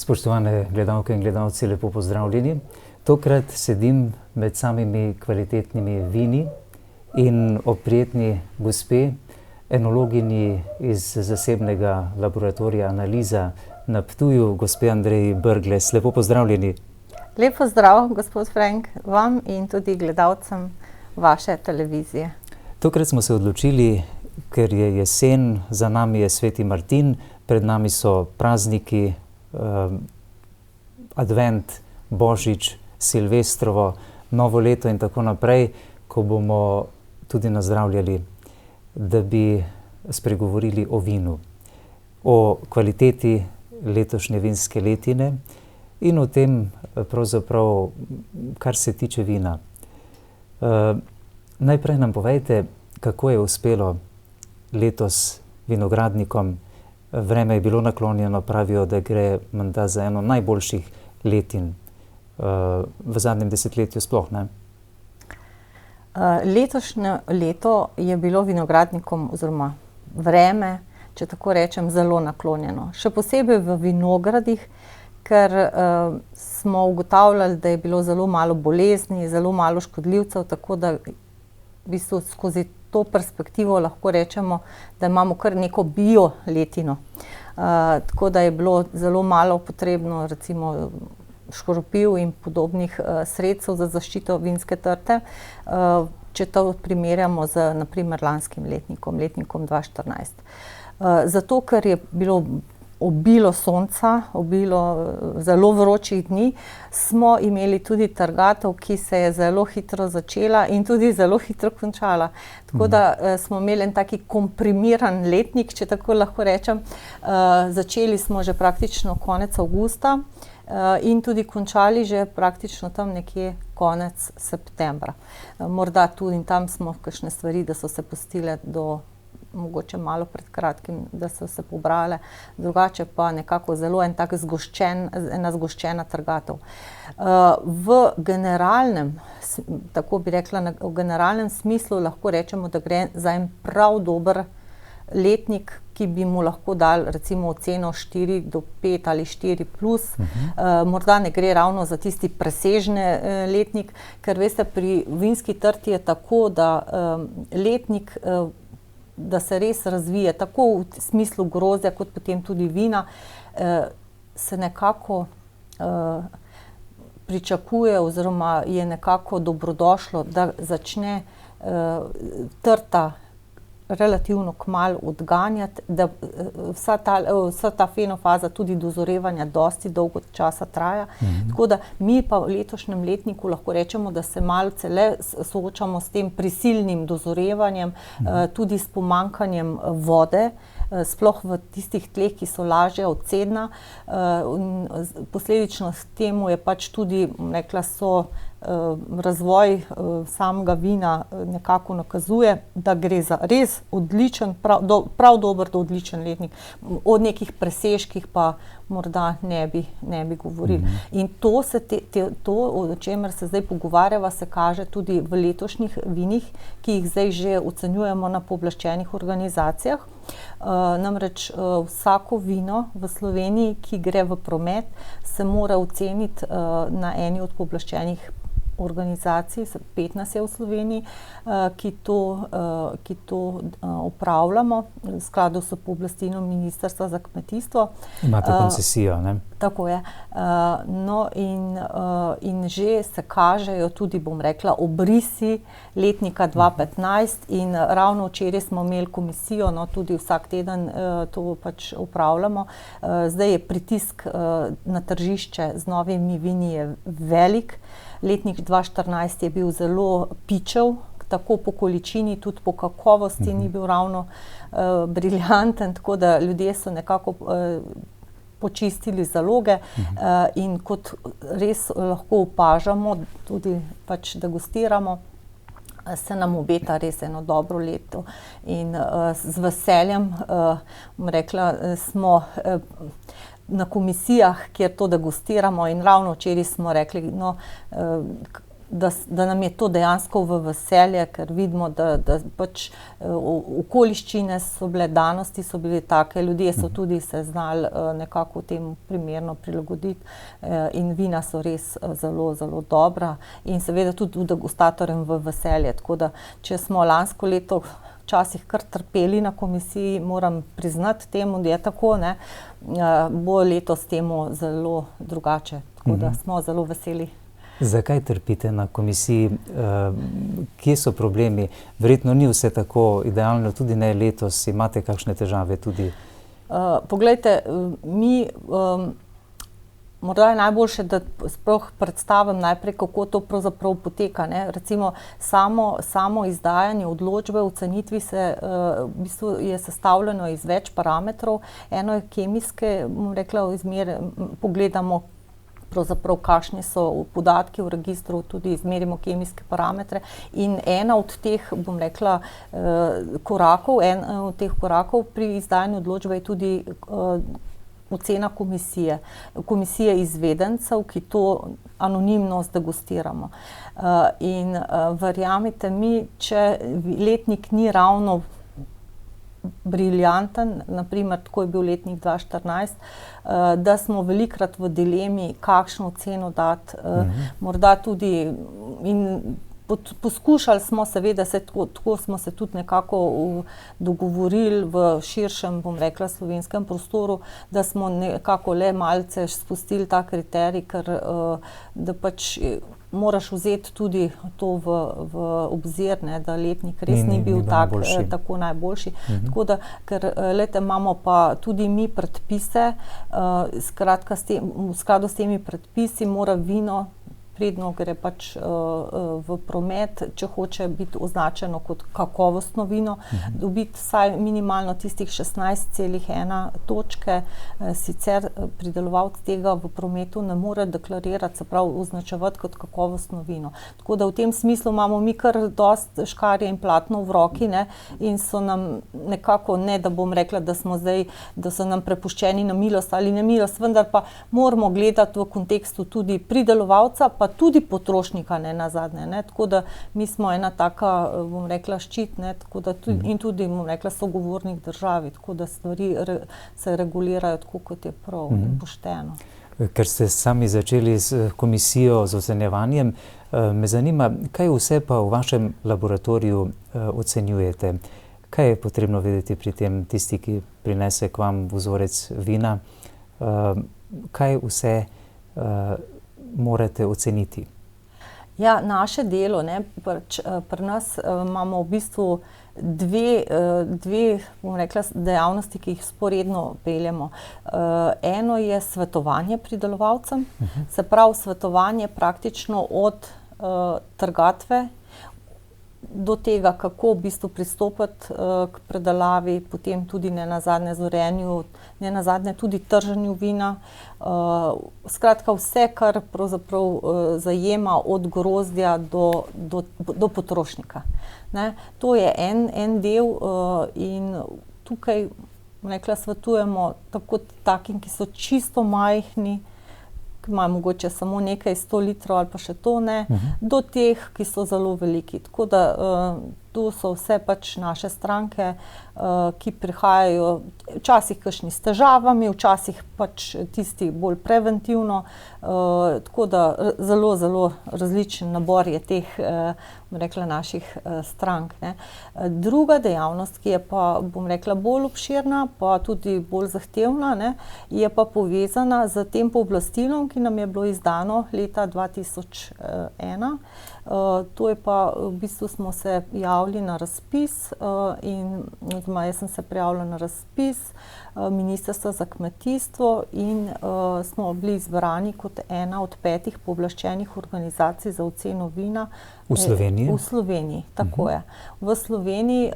Spoštovane gledalke in gledalci, lepo pozdravljeni. Tokrat sedim med samimi kvalitetnimi vini in ob prijetni gospe, enologinji iz zasebnega laboratorija Analiza na Ptuju, gospe Andreji Brglez. Lepo pozdravljeni. Lep pozdrav, gospod Frank, vam in tudi gledalcem vaše televizije. Tokrat smo se odločili, ker je jesen, za nami je Sveti Martin, pred nami so prazniki, advent, božič, silvestrovo, novo leto in tako naprej, ko bomo tudi nazdravljali, da bi spregovorili o vinu, o kvaliteti letošnje vinske letine in o tem pravzaprav, kar se tiče vina. Najprej nam povejte, kako je uspelo letos vinogradnikom. Vreme je bilo naklonjeno, pravijo, da gre menda za eno najboljših letin v zadnjem desetletju sploh, ne? Letošnje leto je bilo vinogradnikom oziroma vreme, če tako rečem, zelo naklonjeno. Še posebej v vinogradih, ker smo ugotavljali, da je bilo zelo malo bolezni, zelo malo škodljivcev, tako da v bistvu skozi to perspektivo lahko rečemo, da imamo kar neko bio letino. Tako da je bilo zelo malo potrebno recimo škropiv in podobnih sredstev za zaščito vinske trte, če to primerjamo z na primer lanskim letnikom 2014. Zato, ker je bilo obilo sonca, obilo zelo vročih dni, smo imeli tudi trgatev, ki se je zelo hitro začela in tudi zelo hitro končala. Tako da smo imeli en taki komprimiran letnik, če tako lahko rečem. Začeli smo že praktično konec avgusta in tudi končali že praktično tam nekje konec septembra. Morda tudi in tam smo kakšne stvari, da so se pustile do mogoče malo pred kratkim, da so se pobrale, drugače pa nekako zelo ena zgoščena trgatev. V generalnem, tako bi rekla, v generalnem smislu lahko rečemo, da gre za en prav dober letnik, ki bi mu lahko dali recimo oceno 4 do 5 ali 4 plus. Morda ne gre ravno za tisti presežni letnik, ker veste, pri vinski trti je tako, da letnik da se res razvije, tako v smislu grozdja, kot potem tudi vina, se nekako pričakuje oziroma je nekako dobrodošlo, da začne trta relativno kmalu odganjati, da vsa ta fenofaza tudi dozorevanja dosti dolgo časa traja. Tako da mi pa v letošnjem letniku lahko rečemo, da se malce le soočamo s tem prisilnim dozorevanjem, tudi s pomanjkanjem vode, sploh v tistih tleh, ki so lažje odcedna. Posledično temu je pač tudi, rekla so, razvoj samega vina nekako nakazuje, da gre za res odličen, prav dober do odličen letnik. O nekih presežkih pa morda ne bi govorili. In to, o čemer se zdaj pogovarjava, se kaže tudi v letošnjih vinih, ki jih zdaj že ocenjujemo na pooblaščenih organizacijah. Namreč vsako vino v Sloveniji, ki gre v promet, se mora oceniti na eni od pooblaščenih organizacij, 15 je v Sloveniji, ki to upravljamo v skladu s pooblastilom Ministrstva za kmetijstvo. Imate koncesijo, ne? Tako je. No in že se kažejo tudi, bom rekla, obrisi letnika 2015 in ravno včeraj smo imeli komisijo, no tudi vsak teden to pač upravljamo. Zdaj je pritisk na tržišče z novimi vini je velik. Letnik 2014 je bil zelo pičev, tako po količini, tudi po kakovosti ni bil ravno briljanten, tako da ljudje so nekako počistili zaloge in kot res lahko opažamo, tudi pač degustiramo, se nam obeta res eno dobro leto. In z veseljem, bom rekla, smo na komisijah, kjer to degustiramo in ravno včeraj smo rekli, no, da nam je to dejansko v veselje, ker vidimo, da pač okoliščine so bile, danosti so bile take, ljudje so tudi se znali nekako temu primerno prilagoditi in vina so res zelo, zelo dobra in seveda tudi degustatorjem v veselje. Tako da, če smo lansko leto včasih kar trpeli na komisiji, moram priznati temu, da je tako, ne, bo letos temu zelo drugače. Tako da smo zelo veseli. Zakaj trpite na komisiji? Kje so problemi? Verjetno ni vse tako idealno, tudi ne letos. Imate kakšne težave tudi? Poglejte, mi morda je najboljše, da sploh predstavim najprej, kako to pravzaprav poteka, ne. Recimo samo izdajanje odločbe o cenitvi v bistvu je sestavljeno iz več parametrov. Eno je kemijske, bom rekla, izmere, pogledamo pravzaprav, kakšni so podatki v registru, tudi izmerimo kemijske parametre in ena od teh, bom rekla, korakov pri izdajanju odločbe je tudi ocena komisije izvedencev, ki to anonimnost degustiramo. In verjamete mi, če letnik ni ravno briljanten, naprimer tako je bil letnik 2014, da smo velikokrat v dilemi, kakšno oceno dati, morda tudi in poskušali smo seveda tako smo se tudi nekako dogovorili v širšem, bom rekla, slovenskem prostoru, da smo nekako le malce spustili ta kriterij, ker da pač moraš vzeti tudi to v obzir, ne, da letnik res ni bil tako najboljši. Tako da, ker imamo pa tudi mi predpise, skratka v skladu s temi predpisi mora vino, predno gre pač v promet, če hoče biti označeno kot kakovostno vino, dobiti vsaj minimalno tistih 16,1 točke, sicer pridelovalec tega v prometu ne more deklarirati, se pravi označevati kot kakovostno vino. Tako da v tem smislu imamo mi kar dosti škarje in platno v roki, ne, in so nam nekako, ne da bom rekla, da so nam prepuščeni na milost ali nemilost, vendar pa moramo gledati v kontekstu tudi pridelovalca, pa tudi potrošnika, ne nazadnje, ne, tako da mi smo ena taka, bom rekla, ščit, ne, tako da in tudi, bom rekla, sogovornik državi, tako da stvari se regulirajo tako, kot je prav in pošteno. Ker ste sami začeli s komisijo z ocenjevanjem, me zanima, kaj vse pa v vašem laboratoriju ocenjujete? Kaj je potrebno vedeti pri tem, tisti, ki prinese k vam vzorec vina? Kaj vse morate oceniti? Ja, naše delo, ne, pri nas imamo v bistvu dve, bom rekla, dejavnosti, ki jih vzporedno peljemo. Eno je svetovanje pridelovalcem, se pravi svetovanje praktično od trgatve do tega, kako v bistvu pristopiti k predelavi, potem tudi nenazadnje zorenju, nenazadnje tudi trženju vina. Skratka, vse, kar pravzaprav zajema od grozdja do potrošnika. Ne? To je en del in tukaj, bom rekla, svetujemo tako takim, ki so čisto majhni, ki imajo mogoče samo nekaj 100 litrov ali pa še to ne, do teh, ki so zelo veliki. Tako da tu so vse pač naše stranke, ki prihajajo včasih kakšni s težavami, včasih pač tisti bolj preventivno, tako da zelo, zelo različen nabor je teh, bom rekla, naših strank, ne. Druga dejavnost, ki je pa, bom rekla, bolj obširna, pa tudi bolj zahtevna, ne, je pa povezana s tem pooblastilom, ki nam je bilo izdano leta 2001. To je pa, v bistvu smo se javili na razpis in jaz sem se prijavila na razpis Ministrstva za kmetijstvo in smo bili izbrani kot ena od 5 pooblaščenih organizacij za oceno vina. V Sloveniji? V Sloveniji, tako je. V Sloveniji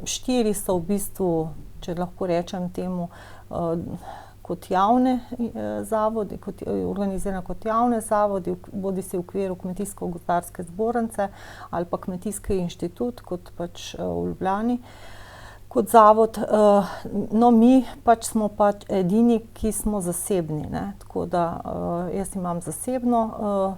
4 so v bistvu, če lahko rečem temu, kot javne zavodi, organizirane kot javne zavodi, bodisi v okviru Kmetijsko-gozdarske zbornice ali pa Kmetijski inštitut, kot pač v Ljubljani, kot zavod. No, mi pač smo pač edini, ki smo zasebni, ne. Tako da jaz imam zasebno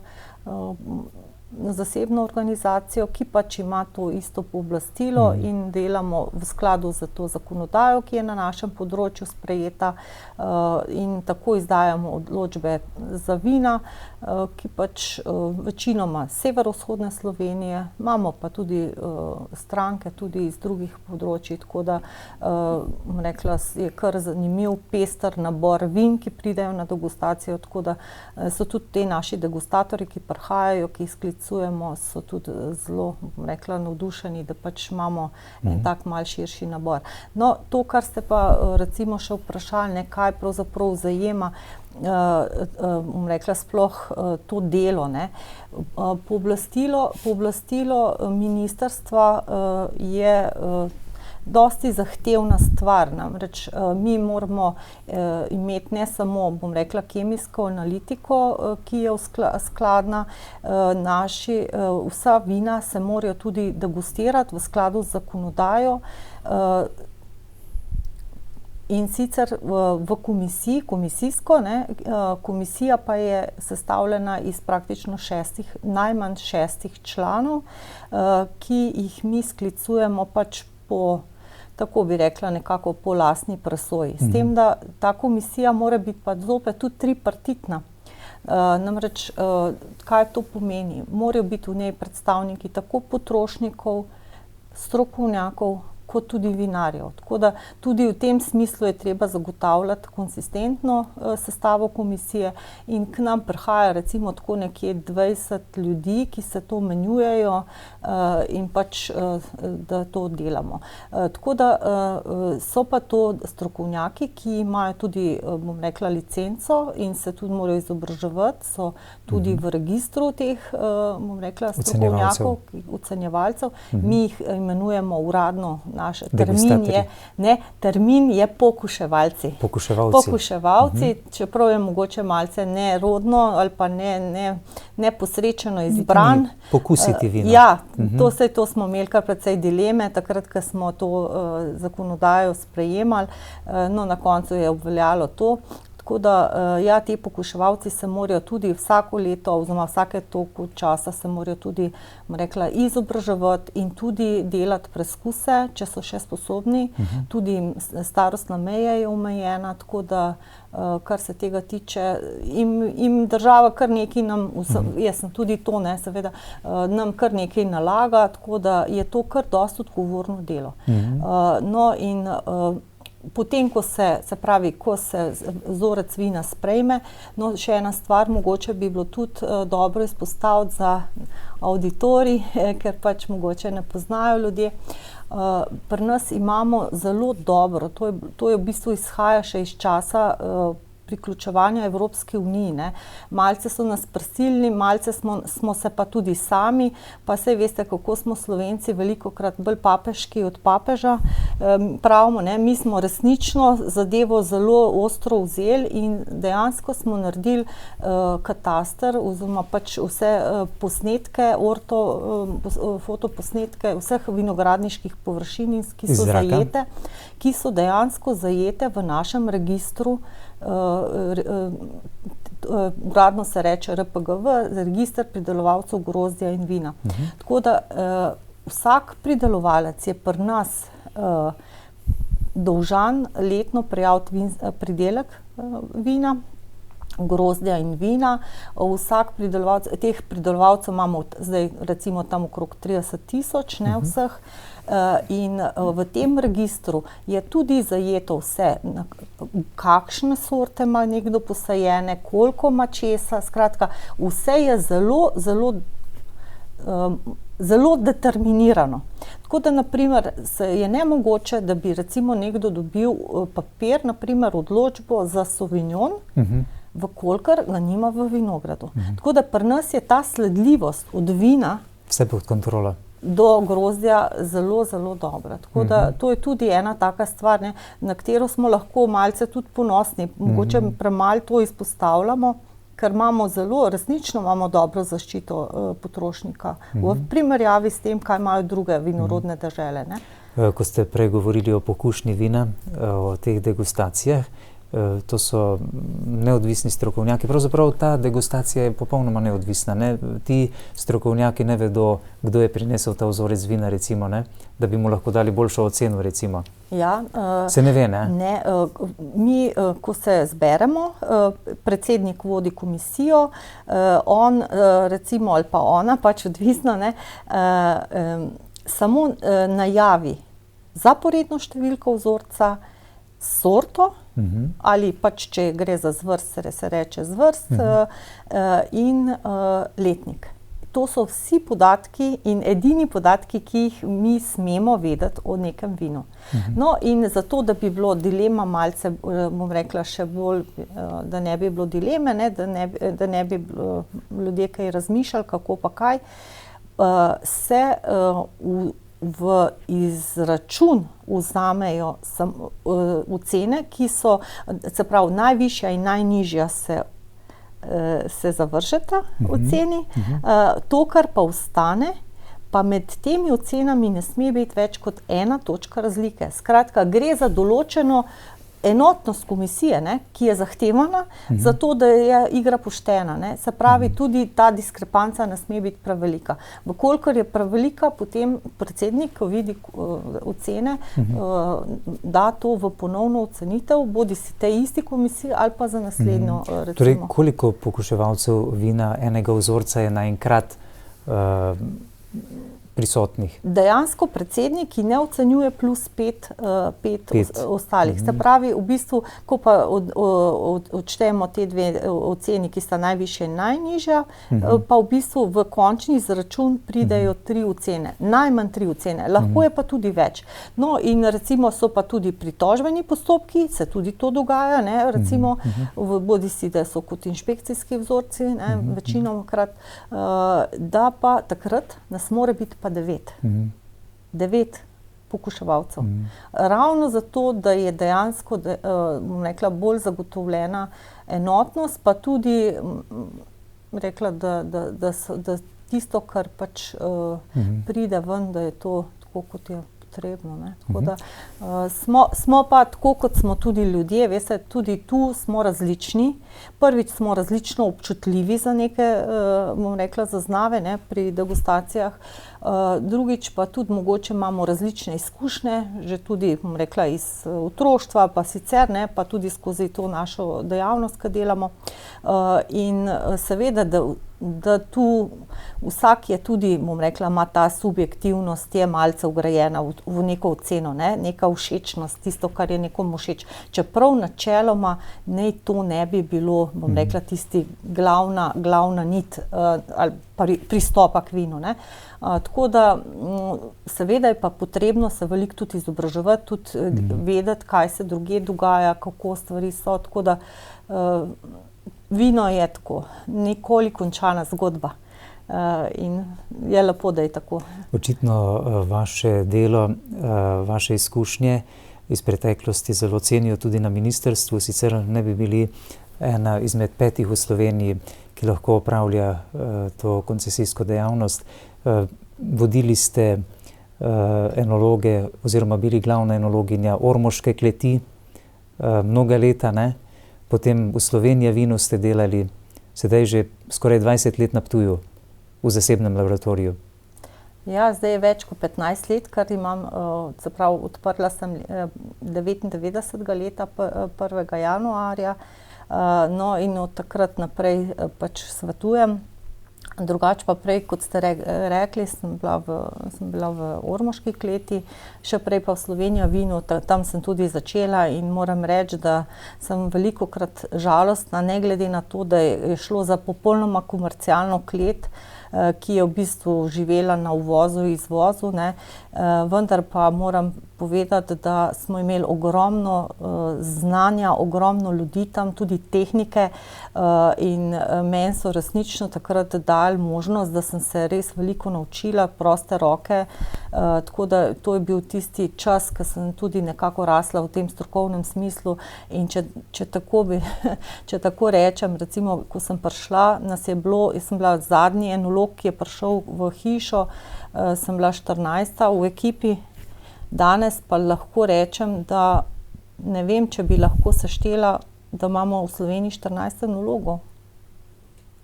zasebno organizacijo, ki pač ima to isto pooblastilo in delamo v skladu z to zakonodajo, ki je na našem področju sprejeta, in tako izdajamo odločbe za vina, ki pač večinoma severovzhodne Slovenije, imamo pa tudi stranke tudi iz drugih področij, tako da bom rekla, je kar zanimiv, pester nabor vin, ki pridejo na degustacijo, tako da so tudi te naši degustatorji, ki prihajajo, ki jih sklicujemo, so tudi zelo, bom rekla, navdušeni, da pač imamo en tak mal širši nabor. No, to, kar ste pa recimo še vprašali, kaj pravzaprav zajema, bom rekla, sploh to delo, ne. Pooblastilo ministrstva je dosti zahtevna stvar, namreč mi moramo imeti ne samo, bom rekla, kemijsko analitiko, ki je skladna, vsa vina se morajo tudi degustirati v skladu z zakonodajo, in sicer v komisijsko, ne, komisija pa je sestavljena iz praktično najmanj šestih članov, ki jih mi sklicujemo pač po, tako bi rekla, nekako po lastni presoji. S tem, da ta komisija mora biti pa zopet tudi tripartitna. Namreč, kaj to pomeni? Morajo biti v njej predstavniki tako potrošnikov, strokovnjakov, kot tudi vinarjev. Tako da tudi v tem smislu je treba zagotavljati konsistentno sestavo komisije in k nam prihaja recimo tako nekje 20 ljudi, ki se to menjujejo in pač, da to delamo. Tako da so pa to strokovnjaki, ki imajo tudi, bom rekla, licenco in se tudi morajo izobraževati, so tudi v registru teh, bom rekla, strokovnjakov, ocenjevalcev. Mi jih imenujemo uradno, termin je pokuševalci. Pokuševalci, čeprav je mogoče malce nerodno ali pa neposrečeno izbran. Pokusiti vino. Ja, to smo imeli kar precej dileme, takrat, ko smo to zakonodajo sprejemali, no, na koncu je obveljalo to. Tako da, ja, ti pokuševalci se morajo tudi vsako leto oziroma vsake toliko časa se morajo tudi, bom rekla, izobraževati in tudi delati preskuse, če so še sposobni. Tudi starostna meja je omejena, tako da, kar se tega tiče, in država kar nekaj nam, jaz sem tudi to, ne, seveda, nam kar nekaj nalaga, tako da je to kar dosti odgovorno delo. No, in potem, ko se vzorec vina sprejme, no, še ena stvar, mogoče bi bilo tudi dobro izpostaviti za avditorij, ker pač mogoče ne poznajo ljudje. Pri nas imamo zelo dobro, to je v bistvu izhaja še iz časa priključevanja Evropske unije, ne. Malce so nas prisilili, malce smo se pa tudi sami, pa saj veste, kako smo Slovenci velikokrat bolj papeški od papeža, pravimo, ne, mi smo resnično zadevo zelo ostro vzeli in dejansko smo naredili kataster oziroma pač vse posnetke, fotoposnetke vseh vinogradniških površin, ki so dejansko zajete v našem registru, uradno se reče RPGV, register pridelovalcev grozdja in vina. Tako da vsak pridelovalec je pri nas dolžan letno prijaviti pridelek vina, grozdja in vina. Vsak pridelovalec, teh pridelovalcev imamo zdaj recimo tam okrog 30,000, ne, vseh. In v tem registru je tudi zajeto vse, kakšne sorte ima nekdo posajene, koliko ima česa, skratka, vse je zelo determinirano. Tako da, na primer, je nemogoče, da bi recimo nekdo dobil papir, na primer odločbo za Sauvignon, vkolikor ga nima v vinogradu. Tako da pri nas je ta sledljivost od vina vse pod kontrolo do grozdja zelo, zelo dobra. Tako da to je tudi ena taka stvar, ne, na katero smo lahko malce tudi ponosni. Mogoče premalo to izpostavljamo, ker resnično imamo dobro zaščito potrošnika v primerjavi s tem, kaj imajo druge vinorodne dežele, ne. Ko ste prej govorili o pokušnji vina, o teh degustacijah, To so neodvisni strokovnjaki. Pravzaprav ta degustacija je popolnoma neodvisna. Ne? Ti strokovnjaki ne vedo, kdo je prinesel ta vzorec vina, recimo, ne? Da bi mu lahko dali boljšo oceno, recimo. Ja, se ne ve, ne? Ne, mi, ko se zberemo, predsednik vodi komisijo, on, recimo, ali pa ona, pač odvisno, ne, samo najavi zaporedno številko vzorca, sorto, ali pač, če gre za zvrst, se reče zvrst, in letnik. To so vsi podatki in edini podatki, ki jih mi smemo vedeti o nekem vinu. No, in zato, da bi bilo dilema malce, bom rekla, še bolj, da ne bi bilo dileme, ne, da ne bi ljudje kaj razmišljali, kako pa kaj, se v izračun vzamejo ocene, ki so, se pravi, najvišja in najnižja se zavržeta oceni, to, kar pa ostane, pa med temi ocenami ne sme biti več kot 1 točka razlike. Skratka, gre za določeno enotnost komisije, ne, ki je zahtevana, zato da je igra poštena. Ne. Se pravi, tudi ta diskrepanca ne sme biti prevelika. Vkolikor je prevelika, potem predsednik, ko vidi ocene, da to v ponovno ocenitev, bodisi tej isti komisiji ali pa za naslednjo, recimo. Torej, koliko pokuševalcev vina enega vzorca je naenkrat prisotnih? Dejansko predsednik, ki ne ocenjuje plus pet ostalih. Se pravi, v bistvu, ko pa odštejemo te dve oceni, ki sta najvišja in najnižja, pa v bistvu v končni izračun pridejo 3 ocene. Najmanj 3 ocene. Lahko je pa tudi več. No, in recimo so pa tudi pritožbeni postopki, se tudi to dogaja, ne, recimo, bodisi, da so kot inšpekcijski vzorci, ne, večinokrat, da pa takrat nas mora biti pa 9 pokuševalcev. Ravno zato, da je dejansko, bom rekla, bolj zagotovljena enotnost, pa tudi rekla, da tisto, kar pač pride ven, da je to tako, kot je potrebno. Ne? Tako da smo pa tako, kot smo tudi ljudje, veste, tudi tu smo različni. Prvič smo različno občutljivi za neke, bom rekla, zaznave, ne, pri degustacijah. Drugič pa tudi mogoče imamo različne izkušnje, že tudi, bom rekla, iz otroštva, pa sicer, ne, pa tudi skozi to našo dejavnost, ki delamo. In seveda, da tu vsak je tudi, bom rekla, ima ta subjektivnost, je malce vgrajena v neko oceno, ne, neka všečnost, tisto, kar je nekomu všeč. Čeprav načeloma naj to ne bi bilo, bom rekla, tisti glavna nit ali pristopa k vinu, ne. Tako da seveda je pa potrebno se veliko tudi izobraževati, tudi vedeti, kaj se drugje dogaja, kako stvari so, tako da vino je tako, nikoli končana zgodba. In je lepo, da je tako. Očitno vaše delo, vaše izkušnje iz preteklosti zelo cenijo tudi na ministrstvu, sicer ne bi bili ena izmed 5 v Sloveniji, ki lahko opravlja to koncesijsko dejavnost. Vodili ste enologe oziroma bili glavna enologinja Ormoške kleti mnoga leta, ne? Potem v Sloveniji vinu ste delali sedaj že skoraj 20 let na Ptuju v zasebnem laboratoriju. Ja, zdaj je več kot 15 let, kar imam, se pravi, odprla sem 99. leta, 1. januarja, no in od takrat naprej pač svetujem. Drugače pa prej, kot ste rekli, sem bila v Ormoški kleti, še prej pa v Sloveniji vinu, tam sem tudi začela in moram reči, da sem velikokrat žalostna, ne glede na to, da je šlo za popolnoma komercialno klet, ki je v bistvu živela na uvozu in izvozu, ne. Vendar pa moram povedati, da smo imeli ogromno znanja, ogromno ljudi tam, tudi tehnike, in meni so resnično takrat dali možnost, da sem se res veliko naučila, proste roke, tako da to je bil tisti čas, ko sem tudi nekako rasla v tem strokovnem smislu. In če tako rečem, recimo, ko sem prišla, jaz sem bila zadnji enolog, ki je prišel v hišo, sem bila 14. v ekipi. Danes pa lahko rečem, da ne vem, če bi lahko seštela da imamo v Sloveniji 14 enologov.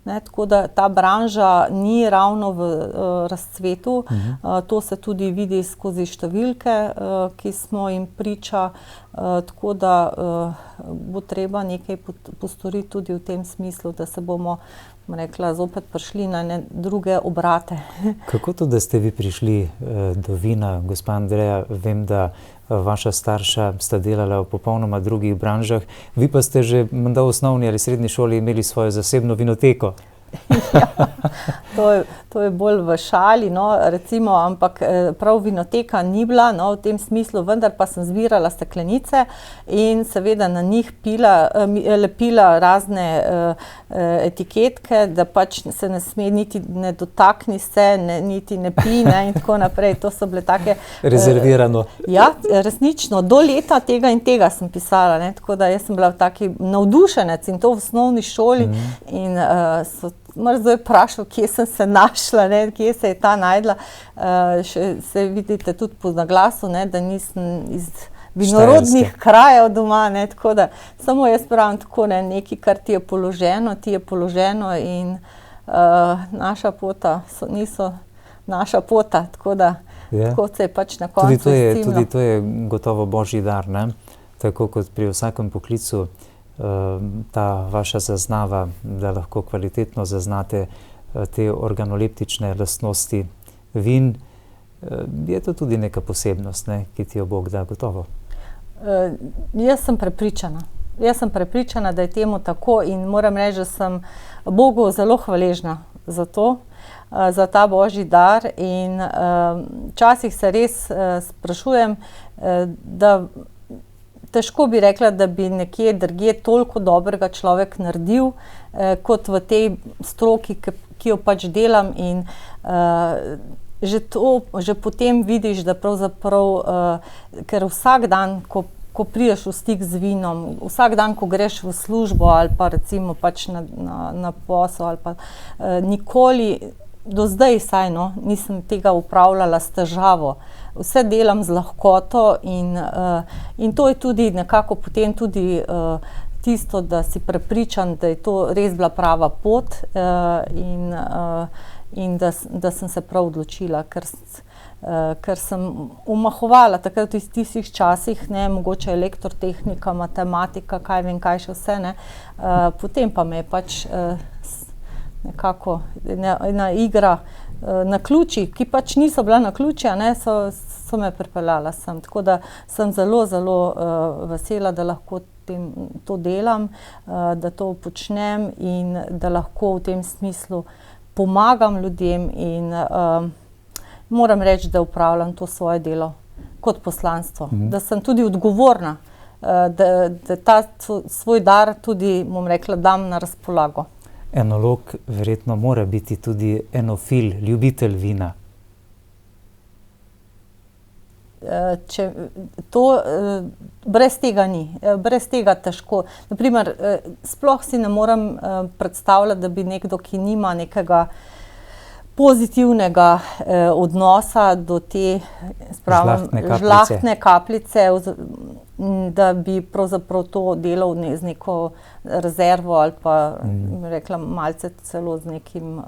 Tako da ta branža ni ravno v razcvetu. To se tudi vidi skozi številke, ki smo jim priča. Tako da bo treba nekaj postoriti tudi v tem smislu, da se bomo, rekla, zopet prišli na druge obrate. Kako to, da ste vi prišli do vina, gospa Andreja? Vem, da vaša starša sta delala v popolnoma drugih branžah, vi pa ste že menda v osnovni ali srednji šoli imeli svojo zasebno vinoteko. To je bolj v šali, recimo, ampak prav vinoteka ni bila, v tem smislu, vendar pa sem zbirala steklenice in seveda na njih lepila razne etiketke, da pač se ne sme niti ne dotakni se, niti ne pi, in tako naprej. To so bile take... Rezervirano. Ja, resnično, do leta tega in tega sem pisala, tako da jaz sem bila taki navdušenec in to v osnovni šoli in so zdaj vprašal, kje sem se našla, kje se je ta najdla. Se vidite tudi po naglasu, da nisem iz vinorodnih krajev doma, tako da samo jaz pravim tako, nekaj, kar ti je položeno in naša pota niso naša pota, tako da tako se je pač na koncu izcimilo. Tudi to je gotovo božji dar, tako kot pri vsakem poklicu. Ta vaša zaznava, da lahko kvalitetno zaznate te organoleptične lastnosti vin, je to tudi neka posebnost, ki ti jo Bog da, gotovo. Jaz sem prepričana, da je temu tako in moram reči, da sem Bogu zelo hvaležna za to, za ta božji dar in včasih se res sprašujem, da težko bi rekla, da bi nekje drugje toliko dobrega človek naredil, kot v tej stroki, ki jo pač delam in že potem vidiš, da pravzaprav, ker vsak dan, ko prideš v stik z vinom, vsak dan, ko greš v službo ali pa recimo pač na posel ali pa nikoli, do zdaj vsaj, nisem tega upravljala s težavo. Vse delam z lahkoto in to je tudi nekako potem tudi tisto, da si prepričan, da je to res bila prava pot in da sem se prav odločila, ker sem umahovala takrat v tistih časih, mogoče elektrotehnika, matematika, kaj vem kaj še vse, potem pa me je pač nekako ena igra naključij, ki pač niso bila naključja, so me pripeljala sem. Tako da sem zelo, zelo vesela, da lahko to delam, da to počnem in da lahko v tem smislu pomagam ljudem in moram reči, da upravljam to svoje delo kot poslanstvo. Da sem tudi odgovorna, da ta svoj dar tudi, bom rekla, dam na razpolago. Enolog verjetno mora biti tudi enofil, ljubitelj vina. Brez tega ni, brez tega težko. Naprimer, sploh si ne morem predstavljati, da bi nekdo, ki nima nekega pozitivnega odnosa do te žlahtne kapljice, da bi pravzaprav to delal z neko rezervo ali pa rekla malce celo z nekim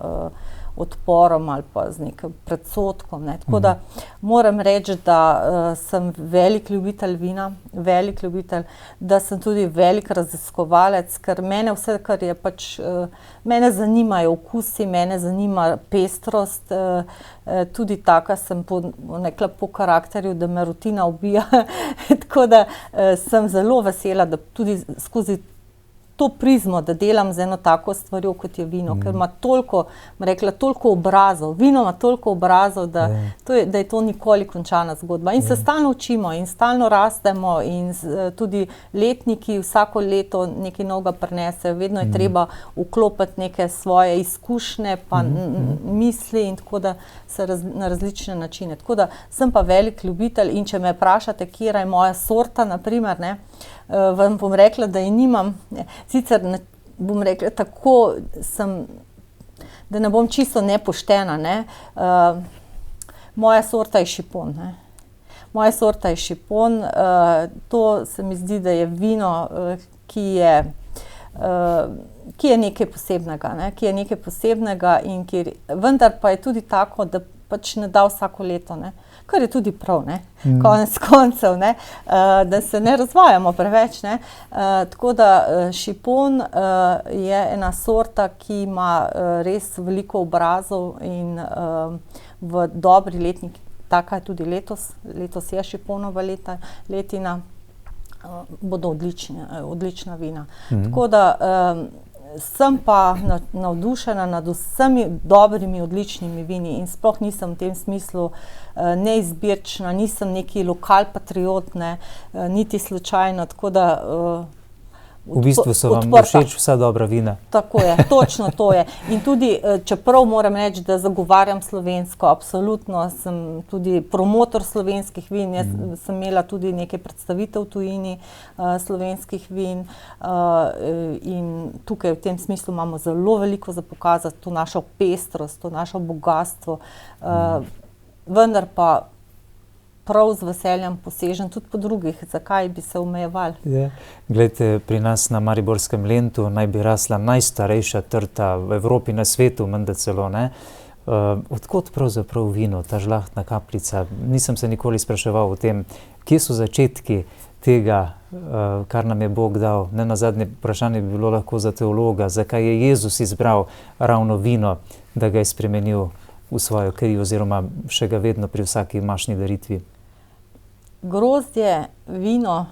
odporom ali pa z nekim predsodkom. Tako da moram reči, da sem velik ljubitelj vina, velik ljubitelj, da sem tudi velik raziskovalec, ker mene vse, kar je pač, mene zanimajo okusi, mene zanima pestrost, tudi taka sem po karakterju, da me rutina ubija. Tako da sem zelo vesela, da tudi skozi to prizmo, da delam z eno tako stvarjo, kot je vino, ker ima toliko obrazov, vino ima toliko obrazov, da je to nikoli končana zgodba. In se stalno učimo in stalno rastemo in tudi letniki vsako leto nekaj novega prinesejo, vedno je treba vklopiti neke svoje izkušnje pa misli in tako da se na različne načine. Tako da sem pa velik ljubitelj in če me vprašate, katera je moja sorta, naprimer, vam bom rekla, da je nimam, sicer bom rekla tako, da ne bom čisto nepoštena, moja sorta je šipon. Moja sorta je šipon, to se mi zdi, da je vino, ki je nekaj posebnega, ne? Ki je nekaj posebnega in vendar pa je tudi tako, da pač ne da vsako leto, ne? Kar je tudi prav, ne? Konec koncev, ne? Da se ne razvajamo preveč, ne? Tako da šipon je ena sorta, ki ima res veliko obrazov in v dobri letniki, taka je tudi letos je šiponova letina, bodo odlična vina. Tako da sem pa navdušena nad vsemi dobrimi, odličnimi vini in sploh nisem v tem smislu neizbirčna, nisem neki lokalpatriot, ne, niti slučajno, tako da v bistvu so vam všeč vsa dobra vina. Tako je, točno to je. In tudi, čeprav moram reči, da zagovarjam slovensko, absolutno sem tudi promotor slovenskih vin, jaz sem imela tudi nekaj predstavitev v tujini slovenskih vin in tukaj v tem smislu imamo zelo veliko za pokazati, to našo pestrost, to našo bogatstvo, vendar pa prav z veseljem posežem tudi po drugih, zakaj bi se omejevali. Ja. Glejte, pri nas na Mariborskem Lentu naj bi rasla najstarejša trta v Evropi, na svetu, menda celo, ne? Odkot pravzaprav vino, ta žlahtna kapljica? Nisem se nikoli spraševal o tem, kje so začetki tega, kar nam je Bog dal. Nenazadnje vprašanje bi bilo lahko za teologa, zakaj je Jezus izbral ravno vino, da ga je spremenil v svojo kri oziroma še ga vedno pri vsaki mašni daritvi. Grozdje, vino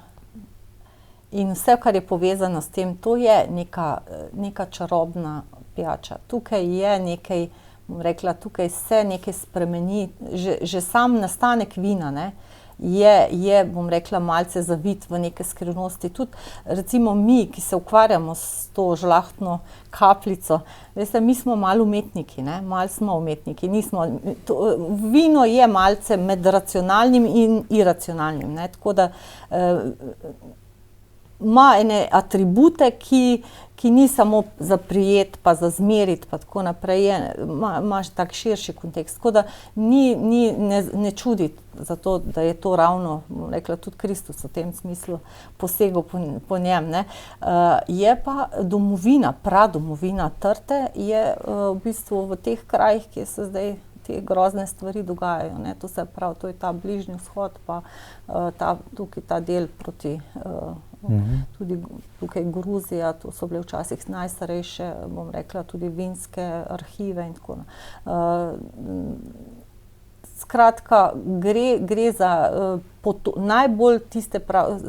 in vse, kar je povezano s tem, to je neka čarobna pijača. Tukaj je nekaj, bom rekla, tukaj se nekaj spremeni. Že sam nastanek vina, ne, je, bom rekla, malce zavit v neke skrivnosti. Tudi recimo mi, ki se ukvarjamo s to žlahtno kapljico, veste, mi smo malo umetniki, ne, malo smo umetniki, nismo, vino je malce med racionalnim in iracionalnim, ne, tako da ima ene atribute, ki ni samo za prijet, pa za zmeriti, pa tako naprej, ima tak širši kontekst. Tako da ne čudi za to, da je to ravno, bom rekla, tudi Kristus v tem smislu posegel po njem, ne. Je pa domovina, pradomovina trte, je v bistvu v teh krajih, kjer se zdaj te grozne stvari dogajajo, ne. To se pravi, to je ta Bližnji vzhod, pa tukaj ta del proti tudi tukaj Gruzija, to so bile včasih najstarejše, bom rekla, tudi vinske arhive in tako naprej. Skratka, gre za najbolj tiste,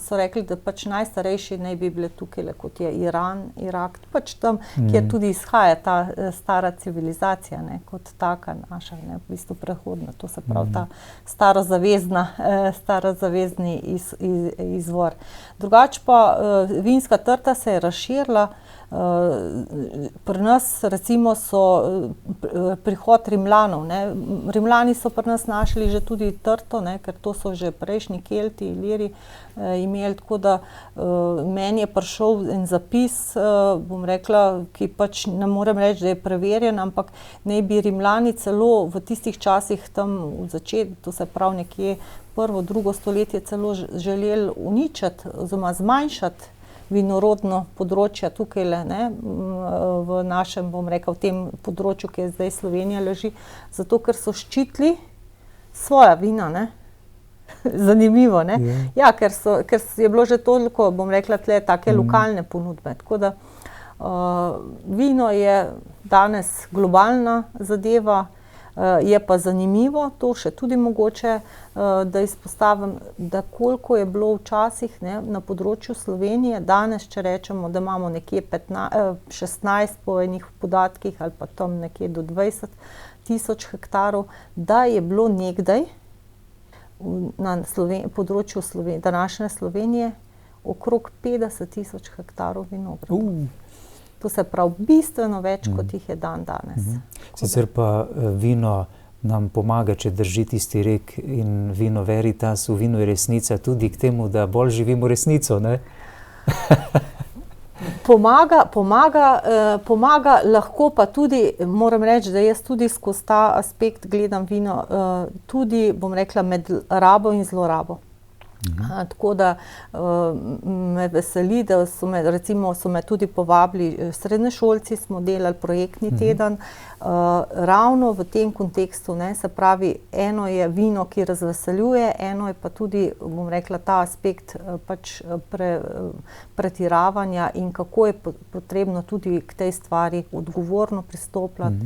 so rekli, da pač najstarejši naj bi bile tukaj, kot je Iran, Irak, pač tam, kjer tudi izhaja ta stara civilizacija, ne, kot taka naša, ne, v bistvu prehodna, to se pravi ta starozavezni izvor. Drugače pa vinska trta se je razširila. Pri nas recimo so prihod Rimljanov, ne. Rimljani so pri nas našli že tudi trto, ne, ker to so že prejšnji Kelti, Iliri imeli, tako da meni je prišel en zapis, bom rekla, ki pač ne morem reči, da je preverjen, ampak naj bi Rimljani celo v tistih časih tam v začetku, to se pravi nekje 1., 2. stoletje celo želeli uničiti oziroma zmanjšati vinorodno področje tukajle, ne, v našem, bom rekel, v tem področju, ki je zdaj Slovenija leži, zato ker so ščitili svoja vina, ne. Zanimivo, ne. Ja, ker je bilo že toliko, bom rekla, tle take lokalne ponudbe, tako da vino je danes globalna zadeva, je pa zanimivo, to še tudi mogoče, da izpostavim, da koliko je bilo včasih, ne, na področju Slovenije, danes, če rečemo, da imamo nekje 16 po enih podatkih ali pa tam nekje do 20 tisoč hektarov, da je bilo nekdaj na področju današnje Slovenije okrog 50 tisoč hektarov vinogradov. To se pravi bistveno več, kot jih je danes. Sicer pa vino nam pomaga, če drži tisti rek in vino veritas, v vinu je resnica, tudi k temu, da bolj živimo resnico, ne? Pomaga, lahko pa tudi, moram reči, da jaz tudi skozi ta aspekt gledam vino, tudi, bom rekla, med rabo in zlorabo. Tako da me veseli, da so me tudi povabili srednješolci, smo delali projektni teden, ravno v tem kontekstu, ne, se pravi, eno je vino, ki razveseljuje, eno je pa tudi, bom rekla, ta aspekt pač pretiravanja in kako je potrebno tudi k tej stvari odgovorno pristopljati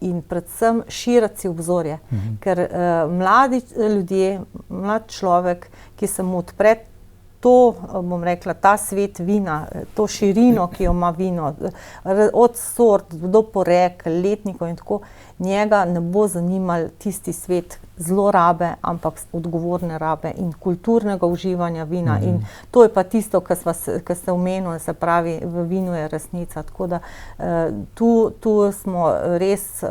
in predvsem širiti si obzorje, ker mladi ljudje, mlad človek, ki se mu odpre to, bom rekla, ta svet vina, to širino, ki jo ima vino, od sort do porekel, letnikov in tako, njega ne bo zanimal tisti svet zlorabe, ampak odgovorne rabe in kulturnega uživanja vina. In to je pa tisto, kar ste omenili, se pravi, v vinu je resnica. Tako da tu smo res,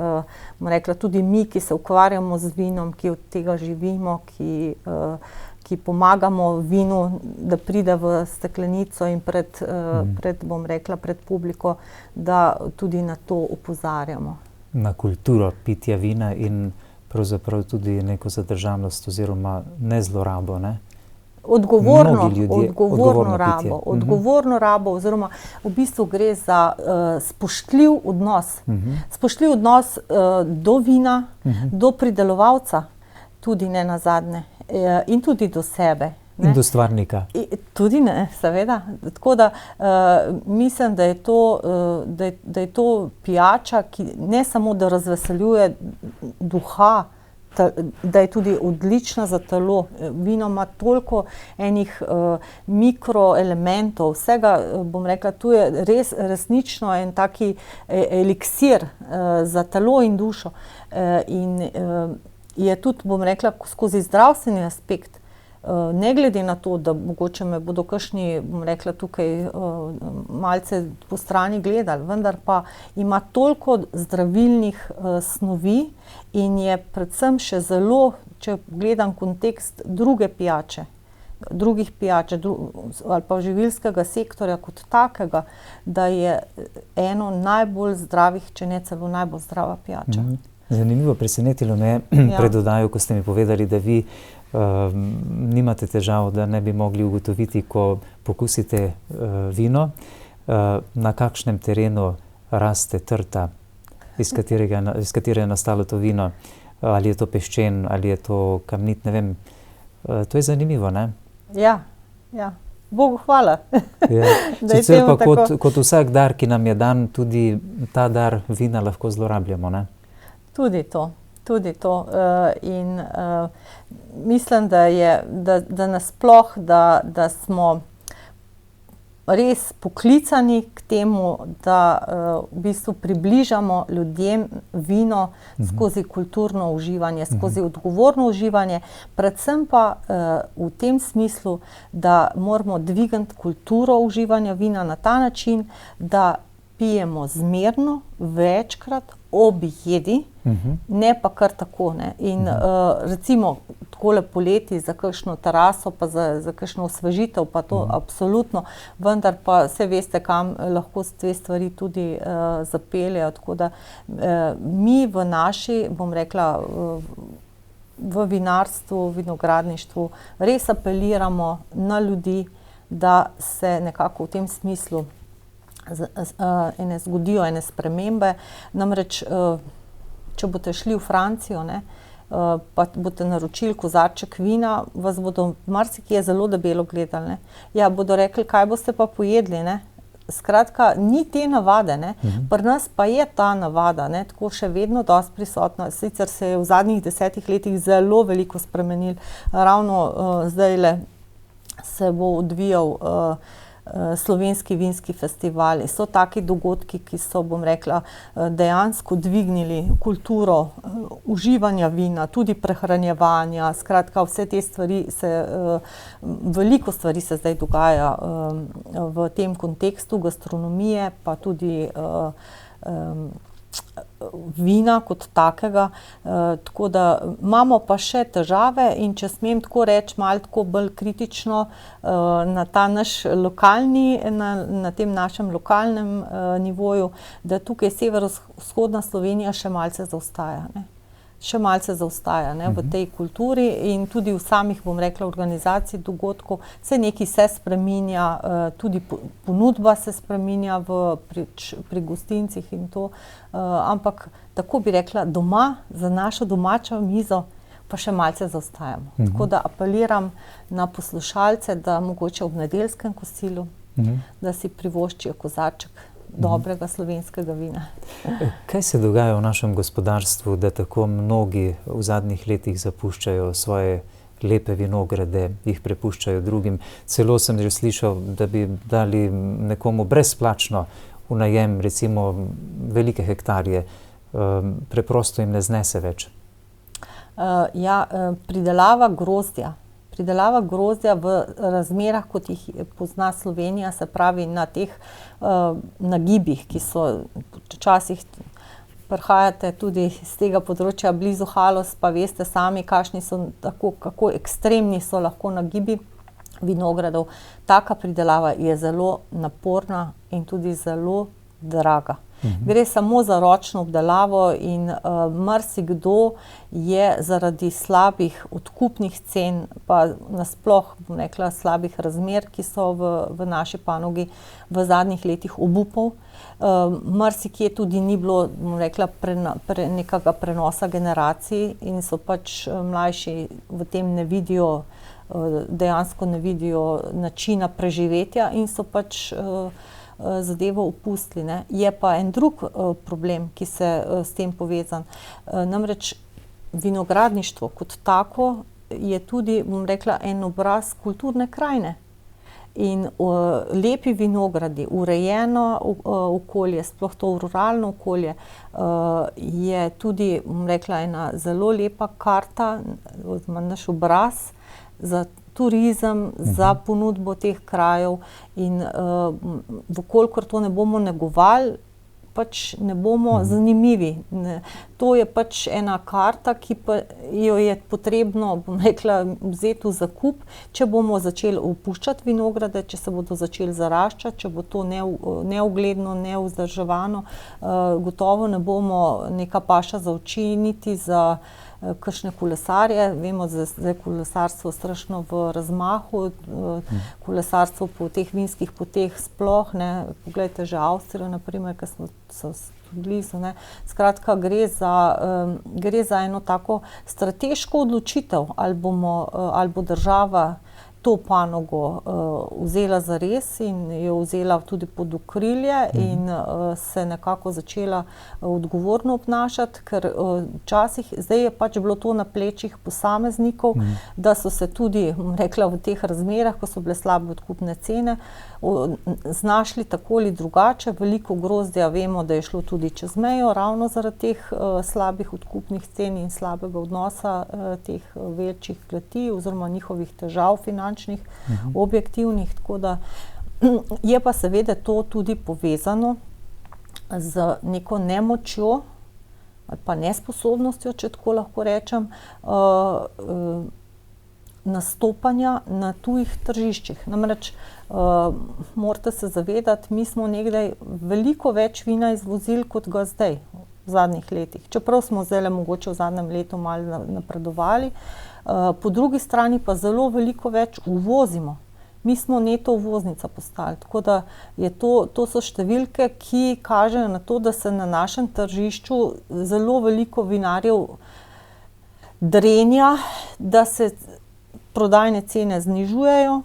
bom rekla, tudi mi, ki se ukvarjamo z vinom, ki od tega živimo, ki pomagamo vinu, da pride v steklenico in bom rekla, pred publiko, da tudi na to opozarjamo. Na kulturo pitja vina in pravzaprav tudi neko zadržanost oziroma nezlorabo, ne? Odgovorno rabo oziroma v bistvu gre za spoštljiv odnos. Spoštljiv odnos do vina, do pridelovalca, tudi ne nazadnje. In tudi do sebe. Ne? In do stvarnika. Tudi ne, seveda. Tako da mislim, da je to pijača, ki ne samo, da razveseljuje duha, da je tudi odlična za telo. Vino ima toliko enih mikroelementov, vsega, bom rekla, tu je resnično en taki eliksir za telo in dušo. In je tudi, bom rekla, skozi zdravstveni aspekt, ne glede na to, da mogoče me bodo kakšni, bom rekla, tukaj malce po strani gledali, vendar pa ima toliko zdravilnih snovi in je predvsem še zelo, če gledam kontekst drugih pijač ali pa živilskega sektorja kot takega, da je eno najbolj zdravih, če ne celo najbolj zdrava pijača. Zanimivo, presenetilo me je pred oddajo, ko ste mi povedali, da vi nimate težav, da ne bi mogli ugotoviti, ko pokusite vino, na kakšnem terenu raste trta, iz katere je nastalo to vino, ali je to peščen, ali je to kamnit, ne vem. To je zanimivo, ne? Ja. Bogu hvala. Sicer pa kot vsak dar, ki nam je dan, tudi ta dar vina lahko zlorabljamo, ne? Tudi to. In mislim, da nasploh, da smo res poklicani k temu, da v bistvu približamo ljudem vino skozi kulturno uživanje, skozi odgovorno uživanje, predvsem pa v tem smislu, da moramo dvigniti kulturo uživanja vina na ta način, da pijemo zmerno, večkrat, ob jedi, ne pa kar tako, ne. In recimo takole poleti za kakšno teraso, pa za kakšno osvežitev, pa to absolutno, vendar pa saj veste, kam lahko te stvari tudi zapeljejo, tako da mi v naši, bom rekla, v vinarstvu, vinogradništvu res apeliramo na ljudi, da se nekako v tem smislu zgodijo ene spremembe. Namreč, če boste šli v Francijo, ne, pa boste naročili kozarček vina, vas bodo marsikje zelo debelo gledali, ne. Ja, bodo rekli, kaj boste pa pojedli, ne. Skratka, ni te navade, ne. Pri nas pa je ta navada, ne, tako še vedno dosti prisotna. Sicer se je v zadnjih 10 letih zelo veliko spremenilo. Ravno zdajle se bo odvijal Slovenski vinski festivali. So taki dogodki, ki so, bom rekla, dejansko dvignili kulturo uživanja vina, tudi prehranjevanja. Skratka, vse te stvari veliko stvari se zdaj dogaja v tem kontekstu gastronomije, pa tudi vina kot takega, tako da imamo pa še težave in če smem tako reči, malo tako bolj kritično na ta naš lokalni, na tem našem lokalnem nivoju, da tukaj severovzhodna Slovenija še malce zaostaja, ne. še malce zaostaja, ne, v tej kulturi in tudi v samih, bom rekla, organizaciji dogodkov. Se nekaj se spreminja, tudi ponudba se spreminja pri gostincih in to, ampak tako bi rekla, doma, za našo domačo mizo pa še malce zaostajamo. Tako da apeliram na poslušalce, da mogoče ob nedeljskem kosilu, da si privoščijo kozarček dobrega slovenskega vina. Kaj se dogaja v našem gospodarstvu, da tako mnogi v zadnjih letih zapuščajo svoje lepe vinograde, jih prepuščajo drugim? Celo sem že slišal, da bi dali nekomu brezplačno v najem, recimo velike hektarje, preprosto jim ne znese več. Pridelava grozdja v razmerah, kot jih pozna Slovenija, se pravi na teh nagibih, ki so včasih, prihajate tudi z tega področja blizu Haloz, pa veste sami, kakšni so, kako ekstremni so lahko nagibi vinogradov. Taka pridelava je zelo naporna in tudi zelo draga. Gre samo za ročno obdelavo in marsikdo je zaradi slabih odkupnih cen, pa nasploh, bom rekla, slabih razmer, ki so v naši panogi v zadnjih letih obupal. Marsikje tudi ni bilo, bom rekla, nekega prenosa generacij in so pač mlajši v tem ne vidijo, dejansko ne vidijo načina preživetja in so pač zadevo opustili, ne. Je pa en drug problem, ki se s tem povezan. Namreč vinogradništvo kot tako je tudi, bom rekla, en obraz kulturne krajine. In lepi vinogradi, urejeno okolje, sploh to ruralno okolje, je tudi, bom rekla, ena zelo lepa karta, naš obraz za turizem, za ponudbo teh krajev in vkolikor to ne bomo negovali, pač ne bomo zanimivi. To je pač ena karta, ki pa jo je potrebno, bom rekla, vzeti v zakup, če bomo začeli opuščati vinograde, če se bodo začeli zaraščati, če bo to neugledno, nevzdrževano, gotovo ne bomo neka paša za oči, niti za kakšne kolesarje. Vemo, da je kolesarstvo strašno v razmahu, kolesarstvo po teh vinskih poteh sploh, ne. Poglejte že Avstrijo, na primer, ki so blizu, ne. Skratka, gre za eno tako strateško odločitev, ali bo država to panogo vzela zares in jo vzela tudi pod okrilje in se nekako začela odgovorno obnašati, ker včasih, zdaj je pač bilo to na plečih posameznikov, da so se tudi, bom rekla, v teh razmerah, ko so bile slabe odkupne cene, znašli tako ali drugače. Veliko grozdja vemo, da je šlo tudi čez mejo, ravno zaradi teh slabih odkupnih cen in slabega odnosa teh večjih kleti oziroma njihovih težav finančnih, objektivnih, tako da je pa seveda to tudi povezano z neko nemočjo ali pa nesposobnostjo, če tako lahko rečem, nastopanja na tujih tržiščih. Namreč morate se zavedati, mi smo nekdaj veliko več vina izvozili, kot ga zdaj v zadnjih letih. Čeprav smo zdajle mogoče v zadnjem letu malo napredovali, po drugi strani pa zelo veliko več uvozimo. Mi smo neto uvoznica postali, tako da je to so številke, ki kažejo na to, da se na našem tržišču zelo veliko vinarjev drenja, da se prodajne cene znižujejo,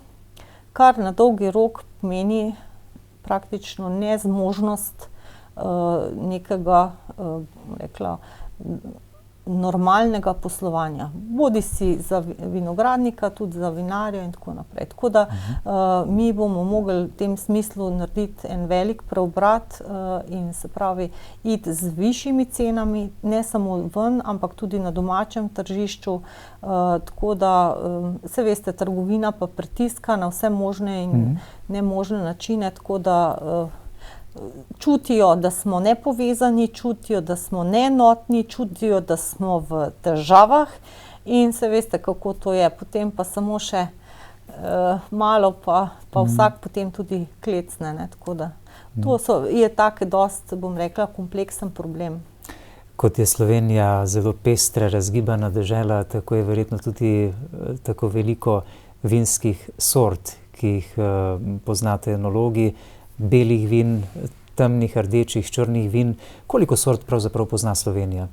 kar na dolgi rok pomeni praktično nezmožnost nekega, rekla, normalnega poslovanja. Bodisi za vinogradnika, tudi za vinarja in tako naprej. Tako da mi bomo mogli v tem smislu narediti en velik preobrat in se pravi iti z višjimi cenami, ne samo ven, ampak tudi na domačem tržišču. Tako da, saj veste, trgovina pa pritiska na vse možne in nemožne načine, tako da čutijo, da smo nepovezani, čutijo, da smo neenotni, čutijo, da smo v težavah in se veste, kako to je. Potem pa samo še malo pa vsak potem tudi klecne, ne, tako da to je tak dosti, bom rekla, kompleksen problem. Kot je Slovenija zelo pestra, razgibana dežela, tako je verjetno tudi tako veliko vinskih sort, ki jih poznate enologi, belih vin, temnih, rdečih, črnih vin. Koliko sort pravzaprav pozna Slovenija?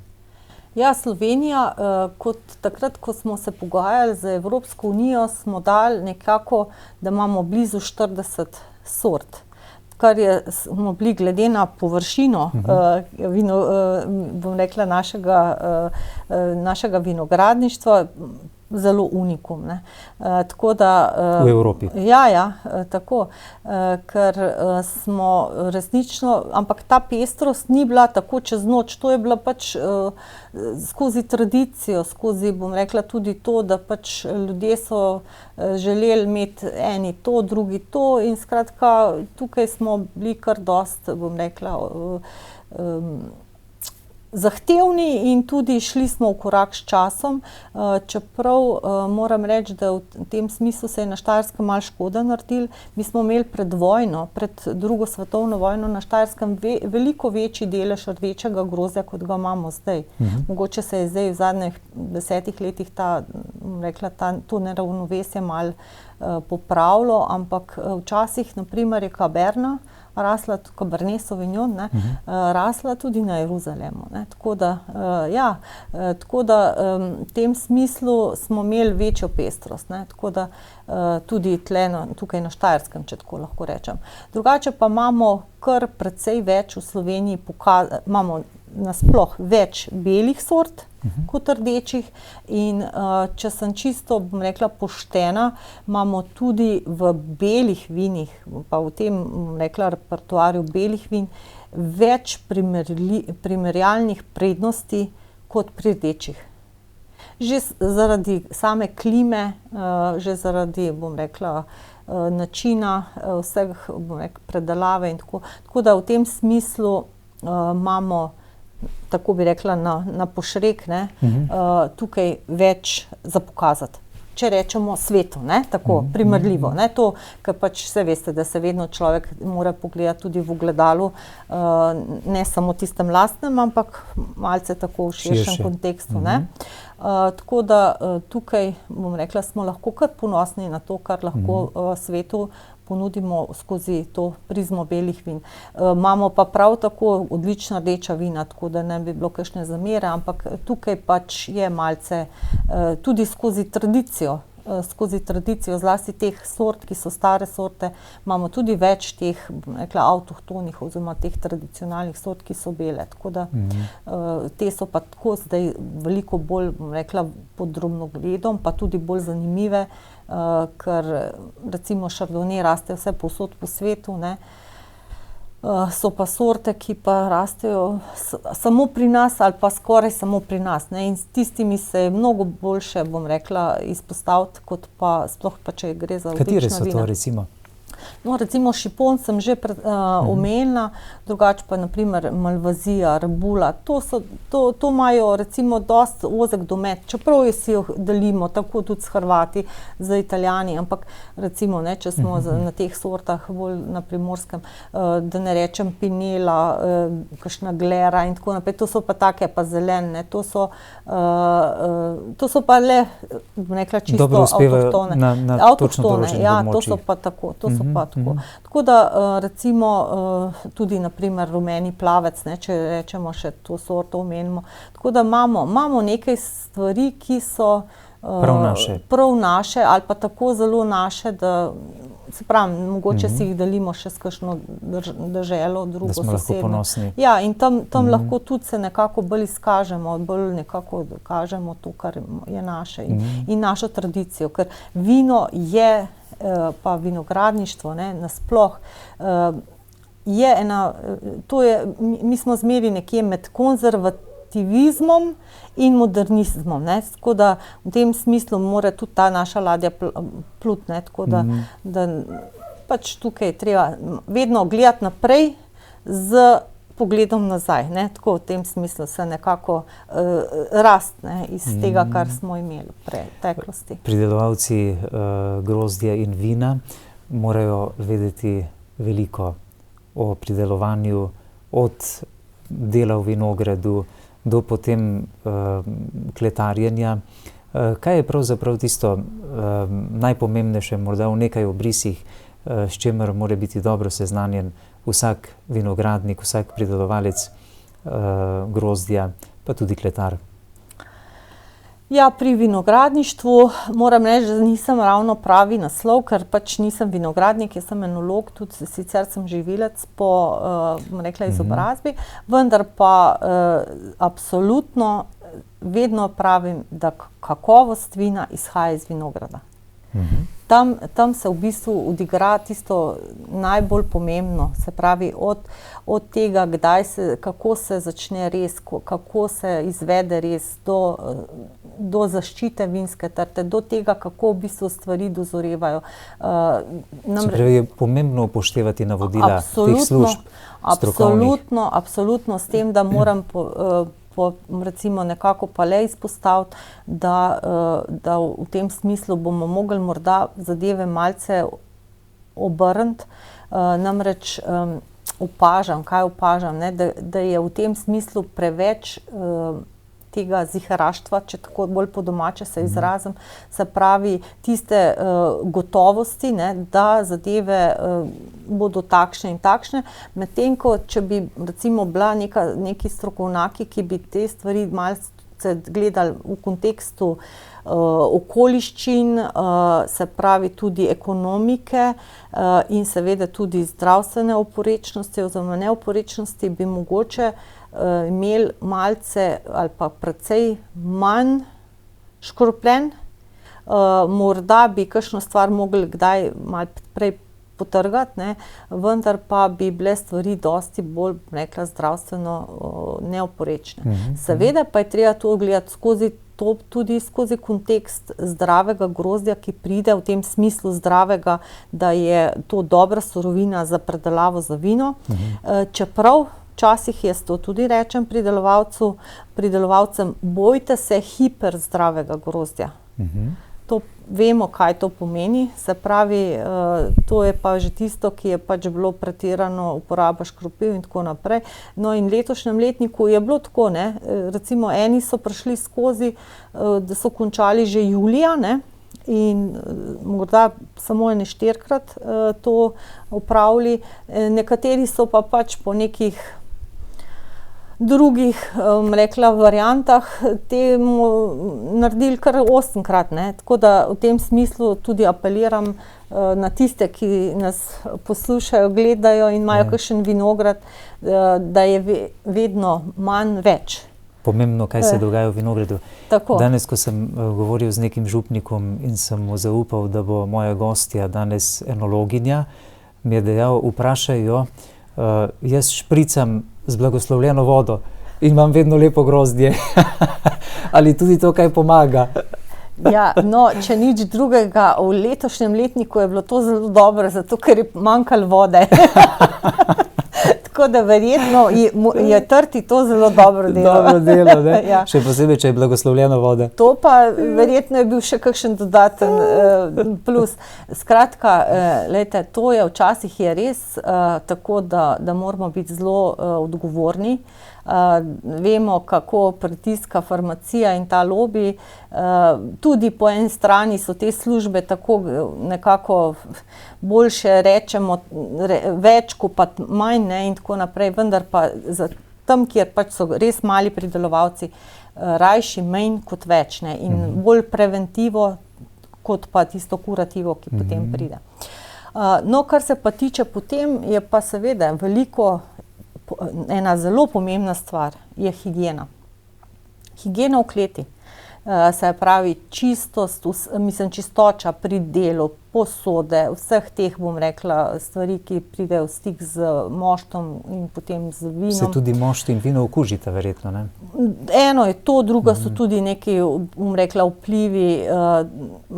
Ja, Slovenija, kot takrat, ko smo se pogajali z Evropsko unijo, smo dali nekako, da imamo blizu 40 sort. Kar smo bili glede na površino bom rekla, našega vinogradništva zelo unikum, ne. Tako da, v Evropi. Ja, tako. Ker smo resnično, ampak ta pestrost ni bila tako čez noč, to je bila pač skozi tradicijo, skozi, bom rekla, tudi to, da pač ljudje so želeli imeti eni to, drugi to in skratka, tukaj smo bili kar dosti, bom rekla, zahtevni in tudi šli smo v korak s časom, čeprav moram reči, da v tem smislu se je na Štajerskem malo škoda naredilo. Mi smo imeli pred vojno, pred drugo svetovno vojno na Štajerskem veliko večji delež rdečega grozdja, kot ga imamo zdaj. Mogoče se je zdaj v zadnjih 10 letih to neravnovesje malo popravilo, ampak včasih, na primer, je Cabernet rasla, Cabernet Sauvignon, ne, rasla tudi na Jeruzalemu, ne. Tako da, v tem smislu smo imeli večjo pestrost, ne. Tako da tudi tukaj na Štajerskem, če tako lahko rečem. Drugače pa imamo kar precej več v Sloveniji, imamo nasploh več belih sort kot rdečih in če sem čisto, bom rekla, poštena, imamo tudi v belih vinih, pa v tem, bom rekla, repertoarju belih vin več primerjalnih prednosti kot pri rdečih. Že zaradi same klime, že zaradi, bom rekla, načina vseh, bom rekla, predelave in tako. Tako da v tem smislu imamo, tako bi rekla, na pošrek, ne, tukaj več za pokazati. Če rečemo svetu, ne, tako primerljivo, ne, to, ker pač vse veste, da se vedno človek mora pogledati tudi v ogledalu, ne samo tistem lastnem, ampak malce tako v širšem kontekstu, ne. Tako da tukaj, bom rekla, smo lahko kar ponosni na to, kar lahko svetu ponudimo skozi to prizmo belih vin. Imamo pa prav tako odlična rdeča vina, tako da ne bi bilo kakšne zamere, ampak tukaj pač je malce tudi skozi tradicijo, zlasti teh sort, ki so stare sorte, imamo tudi več teh, bom rekla, avtohtonih oziroma teh tradicionalnih sort, ki so bele. Tako da te so pa tako zdaj veliko bolj, bom rekla, pod drobnogledom, pa tudi bolj zanimive, ker recimo šardone rastejo vse povsod po svetu, ne. So pa sorte, ki pa rastejo samo pri nas ali pa skoraj samo pri nas, ne, in s tistimi se je mnogo boljše, bom rekla, izpostaviti, kot pa sploh pa, če gre za odlična vina. Katere so to, recimo? No, recimo šipon sem že omenila, drugače pa na primer malvazija, rebula, to imajo recimo dosti ozek domet, čeprav si jo delimo, tako tudi s Hrvati, z Italijani, ampak recimo, ne, če smo na teh sortah bolj na Primorskem, da ne rečem pinela, kakšna glera in tako naprej, to so pa take pa zelene, to so pa le, bom rekla, čisto avtohtone. Na točno določenih območjih. Ja, to so pa tako, Tako da recimo tudi na primer rumeni plavec, ne, če rečemo še to sorto omenimo. Tako da imamo nekaj stvari, ki so prav naše ali pa tako zelo naše, da se pravi, mogoče si jih delimo še s kakšno deželo, drugo sosednjo. Da smo lahko ponosni. Ja, in tam lahko tudi se nekako bolj izkažemo, bolj nekako dokažemo to, kar je naše in našo tradicijo, ker vino je pa vinogradništvo, ne, nasploh, je mi smo zmeri nekje med konzervativizmom in modernizmom, ne, tako da v tem smislu mora tudi ta naša ladja pluti, ne, tako da pač tukaj je treba vedno gledati naprej z pogledom nazaj, ne, tako v tem smislu se nekako rast, ne, iz tega, kar smo imeli v preteklosti. Pridelovalci grozdja in vina morajo vedeti veliko o pridelovanju, od dela v vinogradu do potem kletarjenja. Kaj je pravzaprav tisto najpomembnejše, morda v nekaj obrisih, s čimer mora biti dobro seznanjen vsak vinogradnik, vsak pridelovalec grozdja, pa tudi kletar? Ja, pri vinogradništvu moram reči, da nisem ravno pravi naslov, ker pač nisem vinogradnik, jaz sem enolog, tudi sicer sem živilec po, izobrazbi, vendar pa absolutno vedno pravim, da kakovost vina izhaja iz vinograda. Tam se v bistvu odigra tisto najbolj pomembno, se pravi od tega, kako se začne rez, kako se izvede rez, do zaščite vinske trte, do tega, kako v bistvu stvari dozorevajo. Se pravi, je pomembno upoštevati navodila teh služb strokovnih? Absolutno, s tem, da moram recimo nekako pa le izpostaviti, da v tem smislu bomo mogli morda zadeve malce obrniti. Namreč opažam, da je v tem smislu preveč tega ziharaštva, če tako bolj po domače se izrazim, se pravi tiste gotovosti, da zadeve bodo takšne in takšne, medtem ko če bi recimo bila neki strokovnjaki, ki bi te stvari malce gledali v kontekstu okoliščin, se pravi tudi ekonomike in seveda tudi zdravstvene oporečnosti oziroma neoporečnosti, bi mogoče imeli malce ali pa precej manj škropljen. Morda bi kakšno stvar mogli kdaj malo prej potrgati, vendar pa bi bile stvari dosti bolj, zdravstveno neoporečne. Seveda pa je treba to gledati tudi skozi kontekst zdravega grozdja, ki pride v tem smislu zdravega, da je to dobra surovina za predelavo za vino. Čeprav včasih jaz to tudi rečem pridelovalcem, bojte se hiper zdravega grozdja. To vemo, kaj to pomeni, se pravi, to je pa že tisto, ki je pač bilo pretirano uporaba škropiv in tako naprej. No in letošnjem letniku je bilo tako, recimo eni so prišli skozi, da so končali že julija, in morda samo 4-krat to opravili, nekateri so pa pač po nekih drugih, variantah temu naredili kar 8-krat, tako da v tem smislu tudi apeliram na tiste, ki nas poslušajo, gledajo in imajo kakšen vinograd, da je vedno manj več. Pomembno, kaj se dogaja v vinogradu. Tako. Danes, ko sem govoril z nekim župnikom in sem mu zaupal, da bo moja gostja danes enologinja, mi je dejal, vprašaj jo, jaz špricam z blagoslovljeno vodo in imam vedno lepo grozdje. Ali tudi to kaj pomaga? Ja, no, če nič drugega, v letošnjem letniku je bilo to zelo dobro, zato ker je manjkalo vode. Tako da verjetno je trti to zelo dobro delo. Dobro delo, Ja. Še posebej, če je blagoslovljeno voda. To pa verjetno je bil še kakšen dodaten plus. Skratka, glejte, to je včasih je res tako, da moramo biti zelo odgovorni. Vemo, kako pritiska farmacija in ta lobi. Tudi po eni strani so te službe tako nekako boljše rečemo, več kot pa manj, in tako naprej, vendar pa tam, kjer pač so res mali pridelovalci, rajši manj kot več, in bolj preventivo kot pa tisto kurativo, ki potem pride. No, kar se pa tiče potem, je pa seveda ena zelo pomembna stvar je higiena. Higiena v kleti. Se pravi čistost, čistoča pri delu, posode, vseh teh, bom rekla, stvari, ki pridejo v stik z moštom in potem z vinom. Se tudi mošt in vino okužita verjetno, ne? Eno je to, druga so tudi neki, bom rekla, vplivi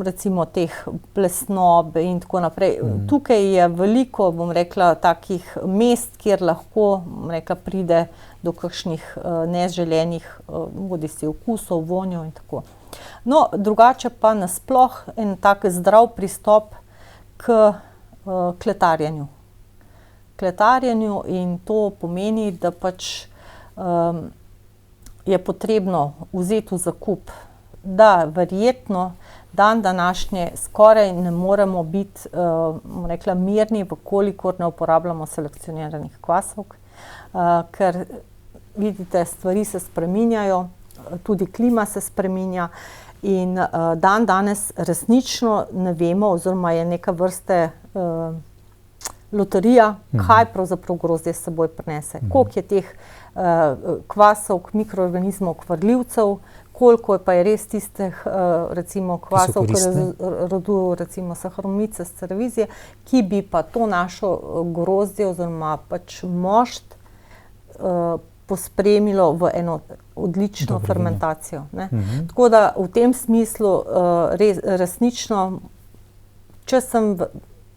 recimo teh plesnob in tako naprej. Tukaj je veliko, bom rekla, takih mest, kjer lahko, bom rekla, pride do kakšnih neželenih bodisi okusov, vonjev in tako. No, drugače pa nasploh en tak zdrav pristop k kletarjenju. Kletarjenju, in to pomeni, da pač je potrebno vzeti v zakup, da verjetno dan današnje skoraj ne moremo biti rekla, mirni, vkolikor ne uporabljamo selekcioniranih kvasovk, ker vidite, stvari se spreminjajo, tudi klima se spreminja in dan danes resnično ne vemo, oziroma je neka vrste loterija, kaj pravzaprav grozdje s seboj prinese. Koliko je teh kvasovk, mikroorganizmov, kvarljivcev, koliko pa je res tistih recimo kvasovk rodu recimo Saccharomyces cerevisiae, ki bi pa to našo grozdje oziroma pač mošt pospremilo v eno odlično fermentacijo. Tako da v tem smislu resnično, če sem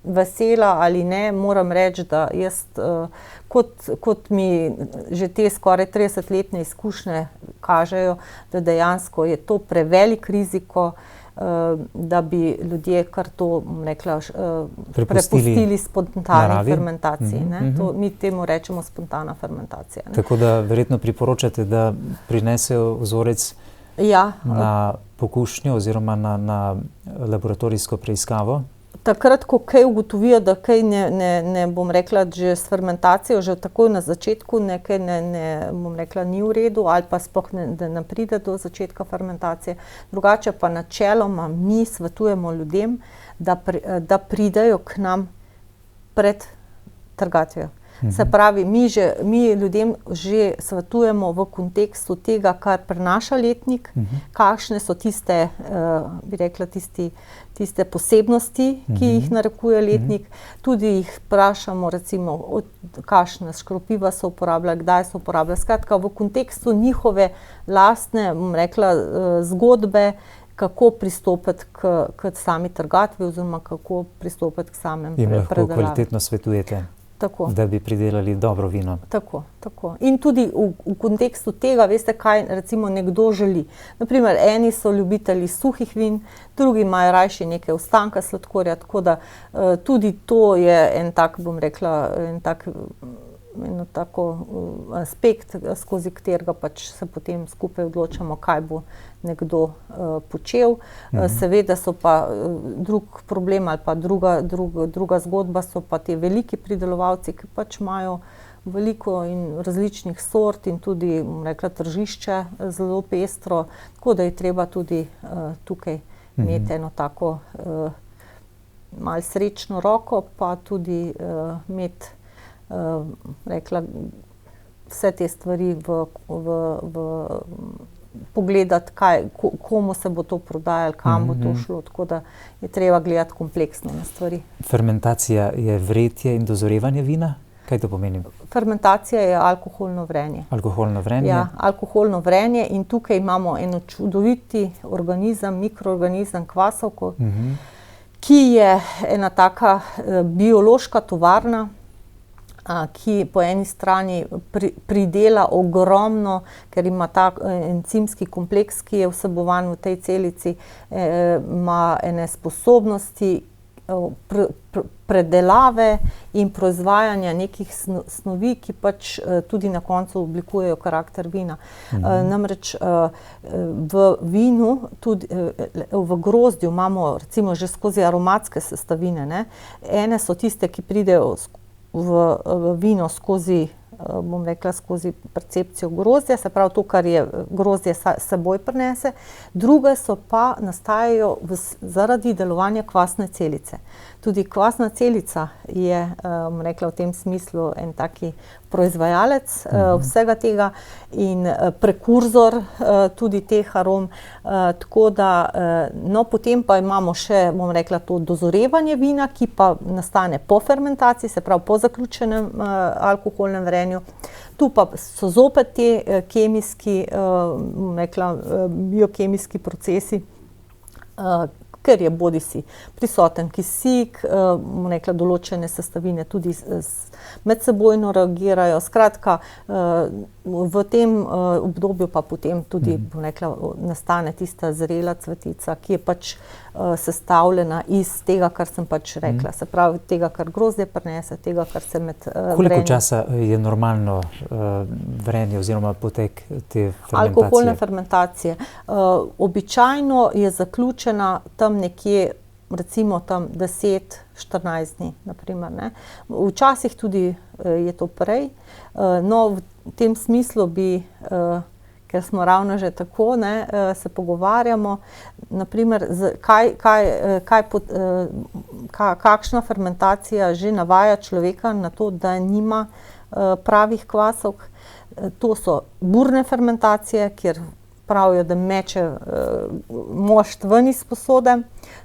vesela ali ne, moram reči, da jaz, kot mi že te skoraj 30-letne izkušnje kažejo, da dejansko je to prevelik riziko, da bi ljudje kar to, rekla, prepustili spontani fermentaciji. Mi temu rečemo spontana fermentacija. Tako da verjetno priporočate, da prinesejo vzorec na pokušnjo oziroma na laboratorijsko preiskavo? Takrat, ko kaj ugotovijo, da kaj ne bom rekla, že s fermentacijo, že takoj na začetku nekaj bom rekla, ni v redu, ali pa sploh da ne pride do začetka fermentacije. Drugače pa načeloma mi svetujemo ljudem, da pridejo k nam pred trgatvijo. Se pravi, mi ljudem že svetujemo v kontekstu tega, kar prenaša letnik, kakšne so tiste, bi rekla, tiste posebnosti, ki jih narekuje letnik. Tudi jih vprašamo, recimo, kakšna škropiva so uporabljali, kdaj so uporabljali. Skratka, v kontekstu njihove lastne, bom rekla, zgodbe, kako pristopiti k sami trgatvi oziroma kako pristopiti k samem predelavi. Jim lahko kvalitetno svetujete? Tako. Da bi pridelali dobro vino. Tako. In tudi v kontekstu tega, veste, kaj recimo nekdo želi. Naprimer, eni so ljubitelji suhih vin, drugi imajo rajši nekaj ostanka sladkorja, tako da tudi to je en tak, bom rekla, eno tako aspekt, skozi katerega pač se potem skupaj odločamo, kaj bo nekdo počel. Seveda so pa drug problem ali pa druga zgodba so pa te veliki pridelovalci, ki pač imajo veliko in različnih sort in tudi, bom rekla, tržišče zelo pestro, tako da je treba tudi tukaj imeti eno tako malo srečno roko, pa tudi imeti rekla, vse te stvari pogledati, komu se bo to prodajalo, kam bo to šlo, tako da je treba gledati kompleksno na stvari. Fermentacija je vretje in dozorevanje vina? Kaj to pomeni? Fermentacija je alkoholno vrenje. Alkoholno vrenje? Ja, alkoholno vrenje in tukaj imamo eno čudoviti organizem, mikroorganizem kvasovko, ki je ena taka biološka tovarna, ki po eni strani pridela ogromno, ker ima ta encimski kompleks, ki je vsebovan v tej celici, ima ene sposobnosti predelave in proizvajanja nekih snovi, ki pač tudi na koncu oblikujejo karakter vina. Namreč v vinu, tudi v grozdju imamo recimo že skozi aromatske sestavine, ene so tiste, ki pridejo v vino skozi, bom rekla, skozi percepcijo grozdja, se pravi to, kar je grozdje seboj prinese, druge so pa nastajajo zaradi delovanja kvasne celice. Tudi kvasna celica je, bom rekla, v tem smislu en taki proizvajalec vsega tega in prekurzor tudi teh arom, tako da, no, potem pa imamo še, bom rekla, to dozorevanje vina, ki pa nastane po fermentaciji, se pravi po zaključenem alkoholnem vrenju. Tu pa so zopet te kemijski, bom rekla, biokemijski procesi, ker je bodisi prisoten kisik, rekla, določene sestavine tudi medsebojno reagirajo. Skratka, v tem obdobju pa potem tudi, rekla, nastane tista zrela cvetica, ki je pač sestavljena iz tega, kar sem pač rekla. Se pravi, tega, kar grozdje prinese, tega, kar se med Koliko časa je normalno vrenje oziroma potek te fermentacije? Alkoholne fermentacije. Običajno je zaključena tam nekje, recimo tam 10-14 dni, naprimer, ne. Včasih tudi je to prej. No, v tem smislu bi, ker smo ravno že tako, ne, se pogovarjamo, naprimer, kakšna fermentacija že navaja človeka na to, da nima pravih kvasovk. To so burne fermentacije, kjer pravijo, da meče mošt ven iz posode.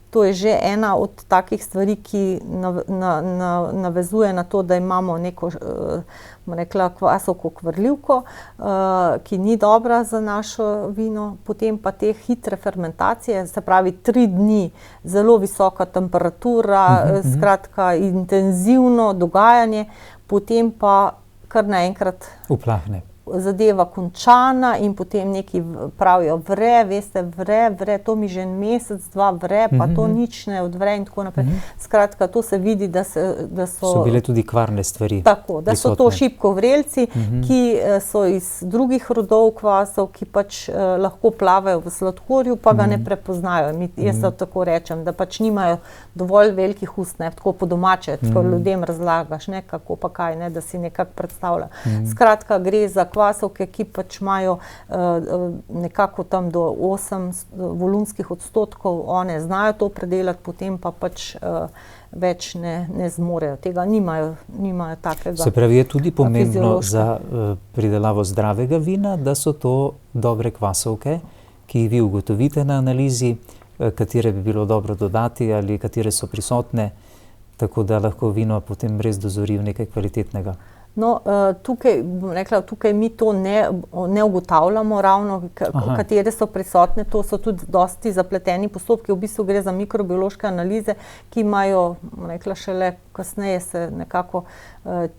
To je že ena od takih stvari, ki navezuje na to, da imamo neko, rekla, kvasovko kvarljivko, ki ni dobra za naše vino. Potem pa te hitre fermentacije, se pravi 3 dni, zelo visoka temperatura, skratka intenzivno dogajanje, potem pa kar naenkrat uplahne. Zadeva končana in potem neki pravijo vre, veste, vre, to mi že en mesec, 2 vre, pa to nič ne odvre in tako naprej. Skratka, to se vidi, da so bile tudi kvarne stvari. Tako, da so to šibko vrelci, ki so iz drugih rodov kvasov, ki pač lahko plavajo v sladkorju, pa ga ne prepoznajo. Jaz tako rečem, da pač nimajo dovolj velikih ust, ne, tako po domače, tako ljudem razlagaš, ne, kako pa kaj, ne, da si nekako predstavlja. Skratka, gre za kvasovke, ki pač imajo nekako tam do 8 volumskih odstotkov, one znajo to predelati, potem pa pač več ne zmorejo. Tega nimajo takega. Se pravi, je tudi pomembno za pridelavo zdravega vina, da so to dobre kvasovke, ki vi ugotovite na analizi, katere bi bilo dobro dodati ali katere so prisotne, tako da lahko vino potem res dozori v nekaj kvalitetnega. No, tukaj, bom rekla, tukaj mi to ne ugotavljamo ravno, katere so prisotne. To so tudi dosti zapleteni postopki. V bistvu gre za mikrobiološke analize, ki imajo, bom rekla, šele kasneje se nekako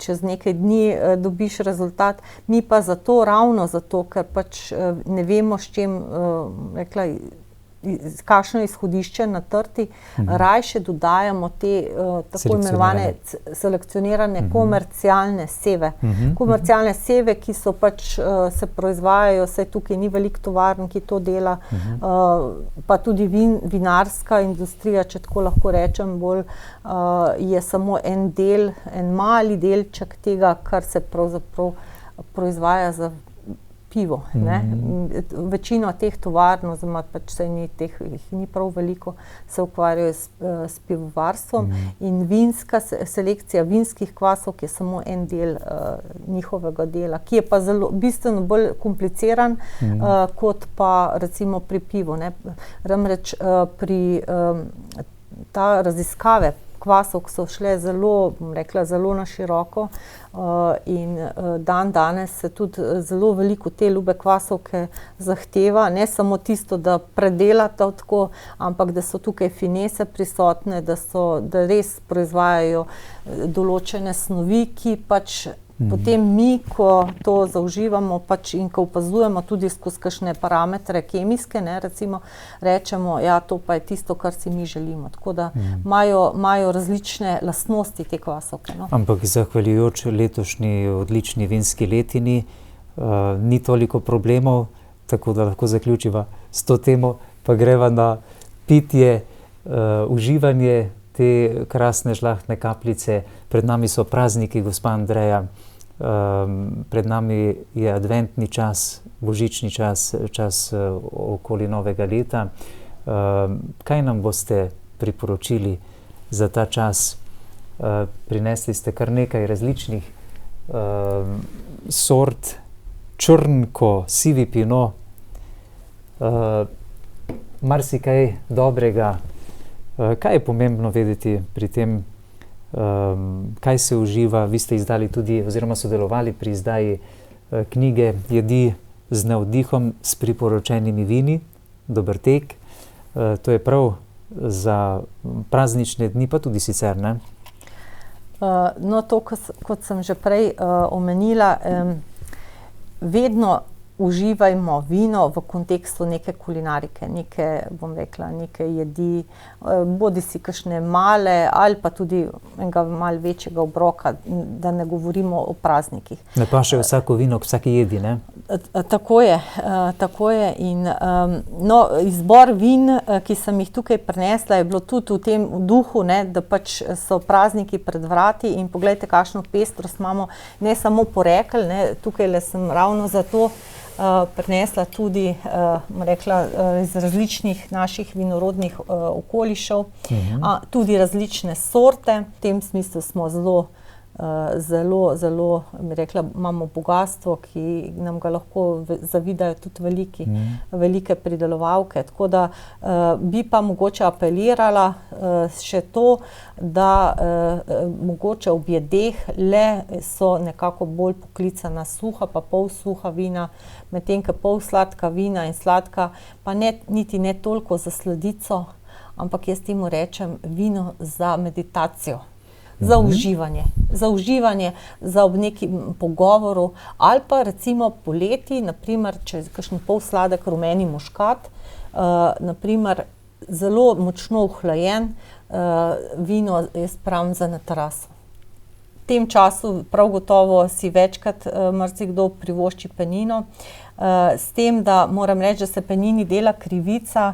čez nekaj dni dobiš rezultat. Mi pa ravno zato, ker pač ne vemo, s čim, rekla, kakšno izhodišče natrti, rajše dodajamo te tako imenovane selekcionirane komercialne seve. Komercialne seve, ki so pač se proizvajajo, saj tukaj ni veliko tovarn, ki to dela, pa tudi vinarska industrija, če tako lahko rečem, bolj je samo en mali delček tega, kar se pravzaprav proizvaja za pivo, ne. Večina teh tovarn, oziroma pač jih ni prav veliko, se ukvarjajo s pivovarstvom in vinska selekcija vinskih kvasovk je samo en del njihovega dela, ki je pa bistveno bolj kompliciran kot pa recimo pri pivu, ne. Namreč pri ta raziskave kvasovk so šle zelo, bom rekla, zelo na široko in danes se tudi zelo veliko te ljube kvasovke zahteva, ne samo tisto, da predelata tako, ampak da so tukaj finese prisotne, da res proizvajajo določene snovi, ki pač potem mi, ko to zauživamo pač in ko opazujemo tudi skozi kakšne parametre kemijske, ne, recimo, rečemo, ja, to pa je tisto, kar si mi želimo. Tako da imajo različne lastnosti te kvasovke, no. Ampak zahvaljujoč letošnji odlični vinski letini ni toliko problemov, tako da lahko zaključiva s to temo, pa greva na pitje, uživanje te krasne žlahtne kapljice. Pred nami so prazniki, gospa Andreja, pred nami je adventni čas, božični čas, čas okoli novega leta. Kaj nam boste priporočili za ta čas? Prinesli ste kar nekaj različnih sort, črnko, sivi pinot, marsikaj dobrega. Kaj je pomembno vedeti pri tem, kaj se uživa? Vi ste izdali tudi, oziroma sodelovali pri izdaji knjige Jedi z navdihom s priporočenimi vini, Dober tek. To je prav za praznične dni, pa tudi sicer, ne? No, to, kot sem že prej omenila, vedno uživajmo vino v kontekstu neke kulinarike, neke jedi, bodi si kakšne male ali pa tudi enega malo večjega obroka, da ne govorimo o praznikih. Ne paše vsako vino k vsaki jedi, ne? Tako je. In, izbor vin, ki sem jih tukaj prinesla, je bilo tudi v tem duhu, ne, da pač so prazniki pred vrati in poglejte, kakšno pestrost imamo, ne samo porekelj, ne, tukaj sem ravno zato prinesla tudi, iz različnih naših vinorodnih okolišev, tudi različne sorte. V tem smislu smo zelo, imamo bogastvo, ki nam ga lahko zavidajo tudi velike pridelovalke. Tako da bi pa mogoče apelirala še to, da mogoče ob jedeh le so nekako bolj poklicana suha pa polsuha vina, medtem ko polsladka vina in sladka pa niti ne toliko za sladico, ampak jaz temu rečem vino za meditacijo. Za uživanje, za ob nekem pogovoru ali pa recimo poleti, naprimer, če je kakšen polsladek rumeni muškat, naprimer, zelo močno ohlajen vino, jaz pravim, za na teraso. V tem času prav gotovo si večkrat marsikdo privošči penino, s tem, da moram reči, da se penini dela krivica,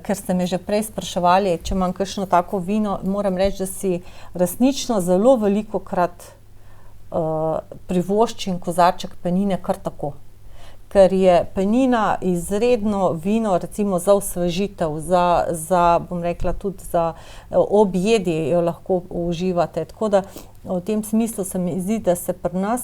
ker ste me že prej spraševali, če imam kakšno tako vino, moram reči, da si resnično zelo velikokrat privoščim kozarček penine kar tako. Ker je penina izredno vino, recimo za osvežitev, bom rekla, tudi za ob jedi jo lahko uživate. Tako da v tem smislu se mi zdi, da se pri nas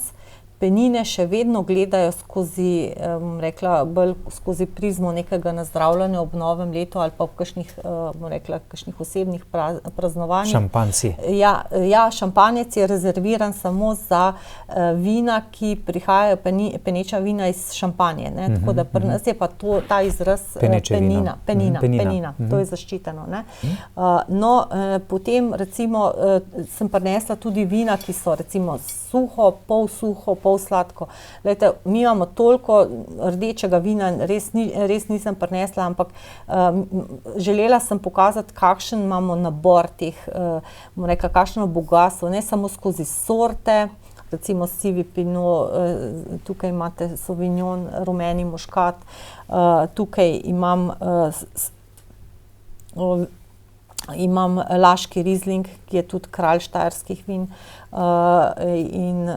penine še vedno gledajo skozi, bom rekla, bolj skozi prizmo nekega nazdravljanja ob novem letu ali pa ob kakšnih, bom rekla, kakšnih osebnih praznovanjih. Šampanjci. Ja, šampanjec je rezerviran samo za vina, ki prihajajo, peneča vina iz Šampanje, ne. Tako da pri nas je pa ta izraz penina. To je zaščiteno, ne. Potem recimo sem prinesla tudi vina, ki so recimo suho, polsladko. Glejte, mi imamo toliko rdečega vina, res nisem prinesla, ampak želela sem pokazati, kakšen imamo nabor teh, bom rekla, kakšno bogastvo, ne samo skozi sorte, recimo sivi pinot, tukaj imate sauvignon, rumeni muškat, tukaj imam laški rizling, ki je tudi kralj štajerskih vin, in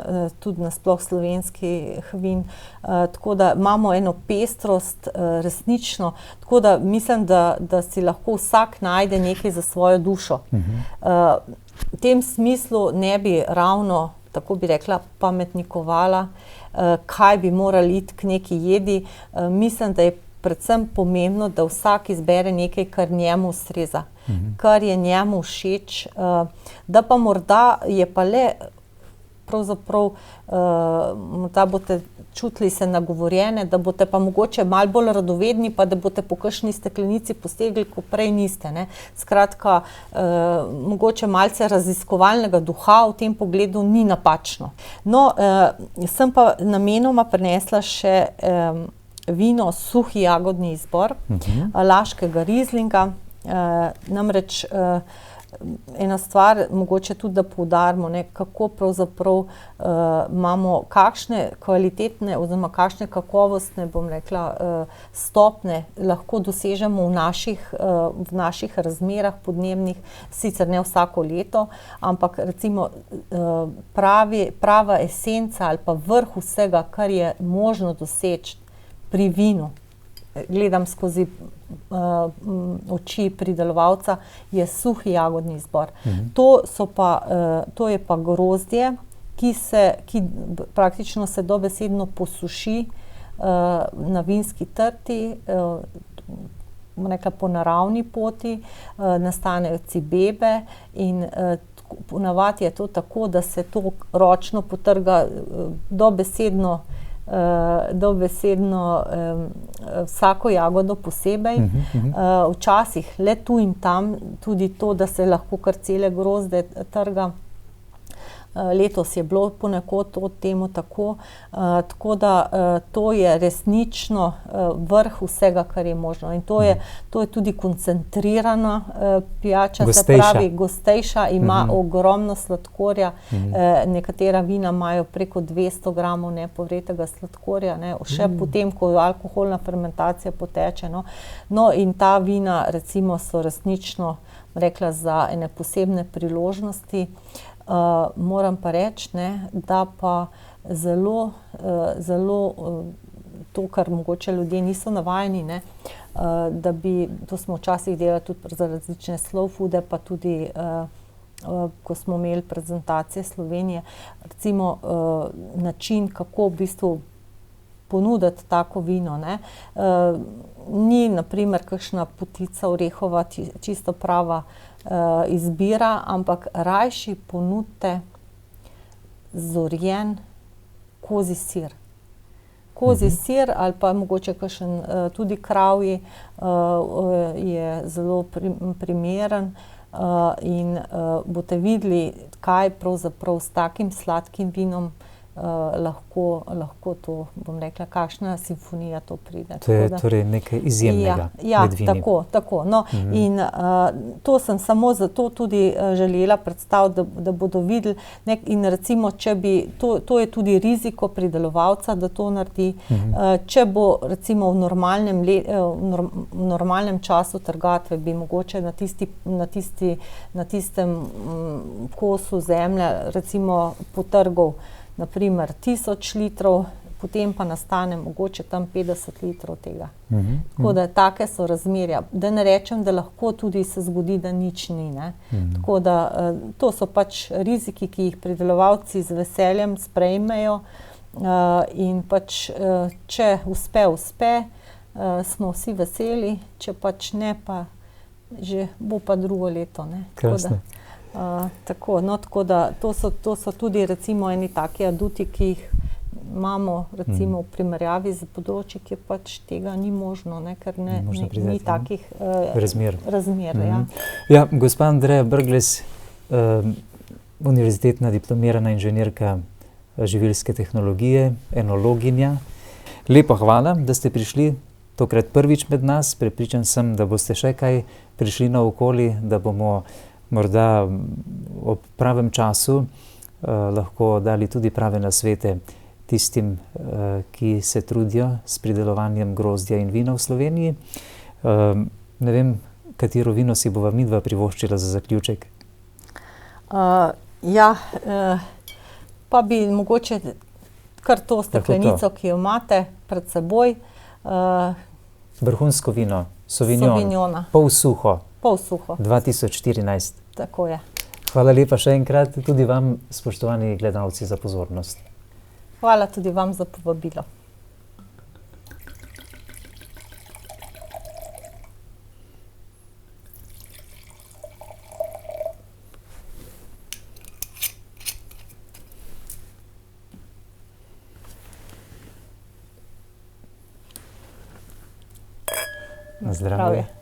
tudi nasploh slovenskih vin. Tako da imamo eno pestrost resnično, tako da mislim, da si lahko vsak najde nekaj za svojo dušo. V tem smislu ne bi ravno, tako bi rekla, pametnikovala, kaj bi morali iti k neki jedi. Mislim, da je predvsem pomembno, da vsak izbere nekaj, kar njemu ustreza, kar je njemu všeč, da pa morda je pa le pravzaprav, morda boste čutili se nagovorjene, da boste pa mogoče malo bolj radovedni, pa da boste po kakšni steklenici posegli, ko prej niste, ne. Skratka, mogoče malce raziskovalnega duha v tem pogledu ni napačno. No, sem pa namenoma prinesla še vino suhi jagodni izbor, laškega rizlinga, namreč ena stvar, mogoče tudi, da poudarimo, ne, kako pravzaprav imamo kakšne kvalitetne oziroma kakšne kakovostne, bom rekla, stopnje lahko dosežemo v naših razmerah podnebnih, sicer ne vsako leto, ampak recimo prava esenca ali pa vrh vsega, kar je možno doseči pri vinu, gledam skozi oči pridelovalca, je suhi jagodni izbor. To je pa grozdje, ki praktično se dobesedno posuši na vinski trti, po naravni poti, nastanejo cibebe in ponavadi je to tako, da se to ročno potrga dobesedno dobesedno vsako jagodo posebej. Včasih le tu in tam tudi to, da se lahko kar cele grozde trga. Letos je bilo ponekod temu tako, tako da to je resnično vrh vsega, kar je možno. In to je tudi koncentrirana pijača, se pravi gostejša, ima ogromno sladkorja. Nekatera vina imajo preko 200 gramov nepovretega sladkorja, ne, še potem, ko alkoholna fermentacija poteče. No, in ta vina recimo so resnično, rekla, za ene posebne priložnosti. Moram pa reči, da pa zelo to, kar mogoče ljudje niso navajeni, da bi, to smo včasih delali tudi za različne slow foode, pa tudi ko smo imeli prezentacije Slovenije, recimo način, kako v bistvu ponuditi tako vino. Ni na primer kakšna potica orehova čisto prava izbira, ampak rajši ponudite zorjen kozji sir. Kozji sir ali pa mogoče kakšen tudi kravji je zelo primeren in boste videli, kaj pravzaprav s takim sladkim vinom lahko to, bom rekla, kakšna simfonija to pride. To je torej nekaj izjemnega med vini. Tako. No, in to sem samo zato tudi želela predstaviti, da bodo videli. In recimo, če bi, to je tudi riziko pridelovalca, da to naredi. Če bo recimo v normalnem času trgatve, bi mogoče na tistem kosu zemlje recimo potrgal naprimer 1000 litrov, potem pa nastane mogoče tam 50 litrov tega. Tako da take so razmerja. Da ne rečem, da lahko tudi se zgodi, da nič ni. Tako da to so pač riziki, ki jih pridelovalci z veseljem sprejmejo in pač če uspe, smo vsi veseli, če pač ne, pa že bo pa drugo leto. Krasno. Tako da to so tudi recimo eni taki aduti, ki jih imamo recimo v primerjavi z področji, kjer pač tega ni možno, ker ni takih razmer. Ja, gospa Andreja Brglez, univerzitetna diplomirana inženirka živilske tehnologije, enologinja. Lepa hvala, da ste prišli tokrat prvič med nas. Prepričan sem, da boste še kaj prišli naokoli, da bomo morda ob pravem času lahko dali tudi prave nasvete tistim, ki se trudijo s pridelovanjem grozdja in vina v Sloveniji. Ne vem, katero vino si bova midva privoščila za zaključek. Pa bi mogoče kar to steklenico, ki jo imate pred seboj. Vrhunsko vino, Sauvignon, pol suho. 2014. Tako je. Hvala lepa še enkrat tudi vam, spoštovani gledalci, za pozornost. Hvala tudi vam za povabilo. Na zdravje.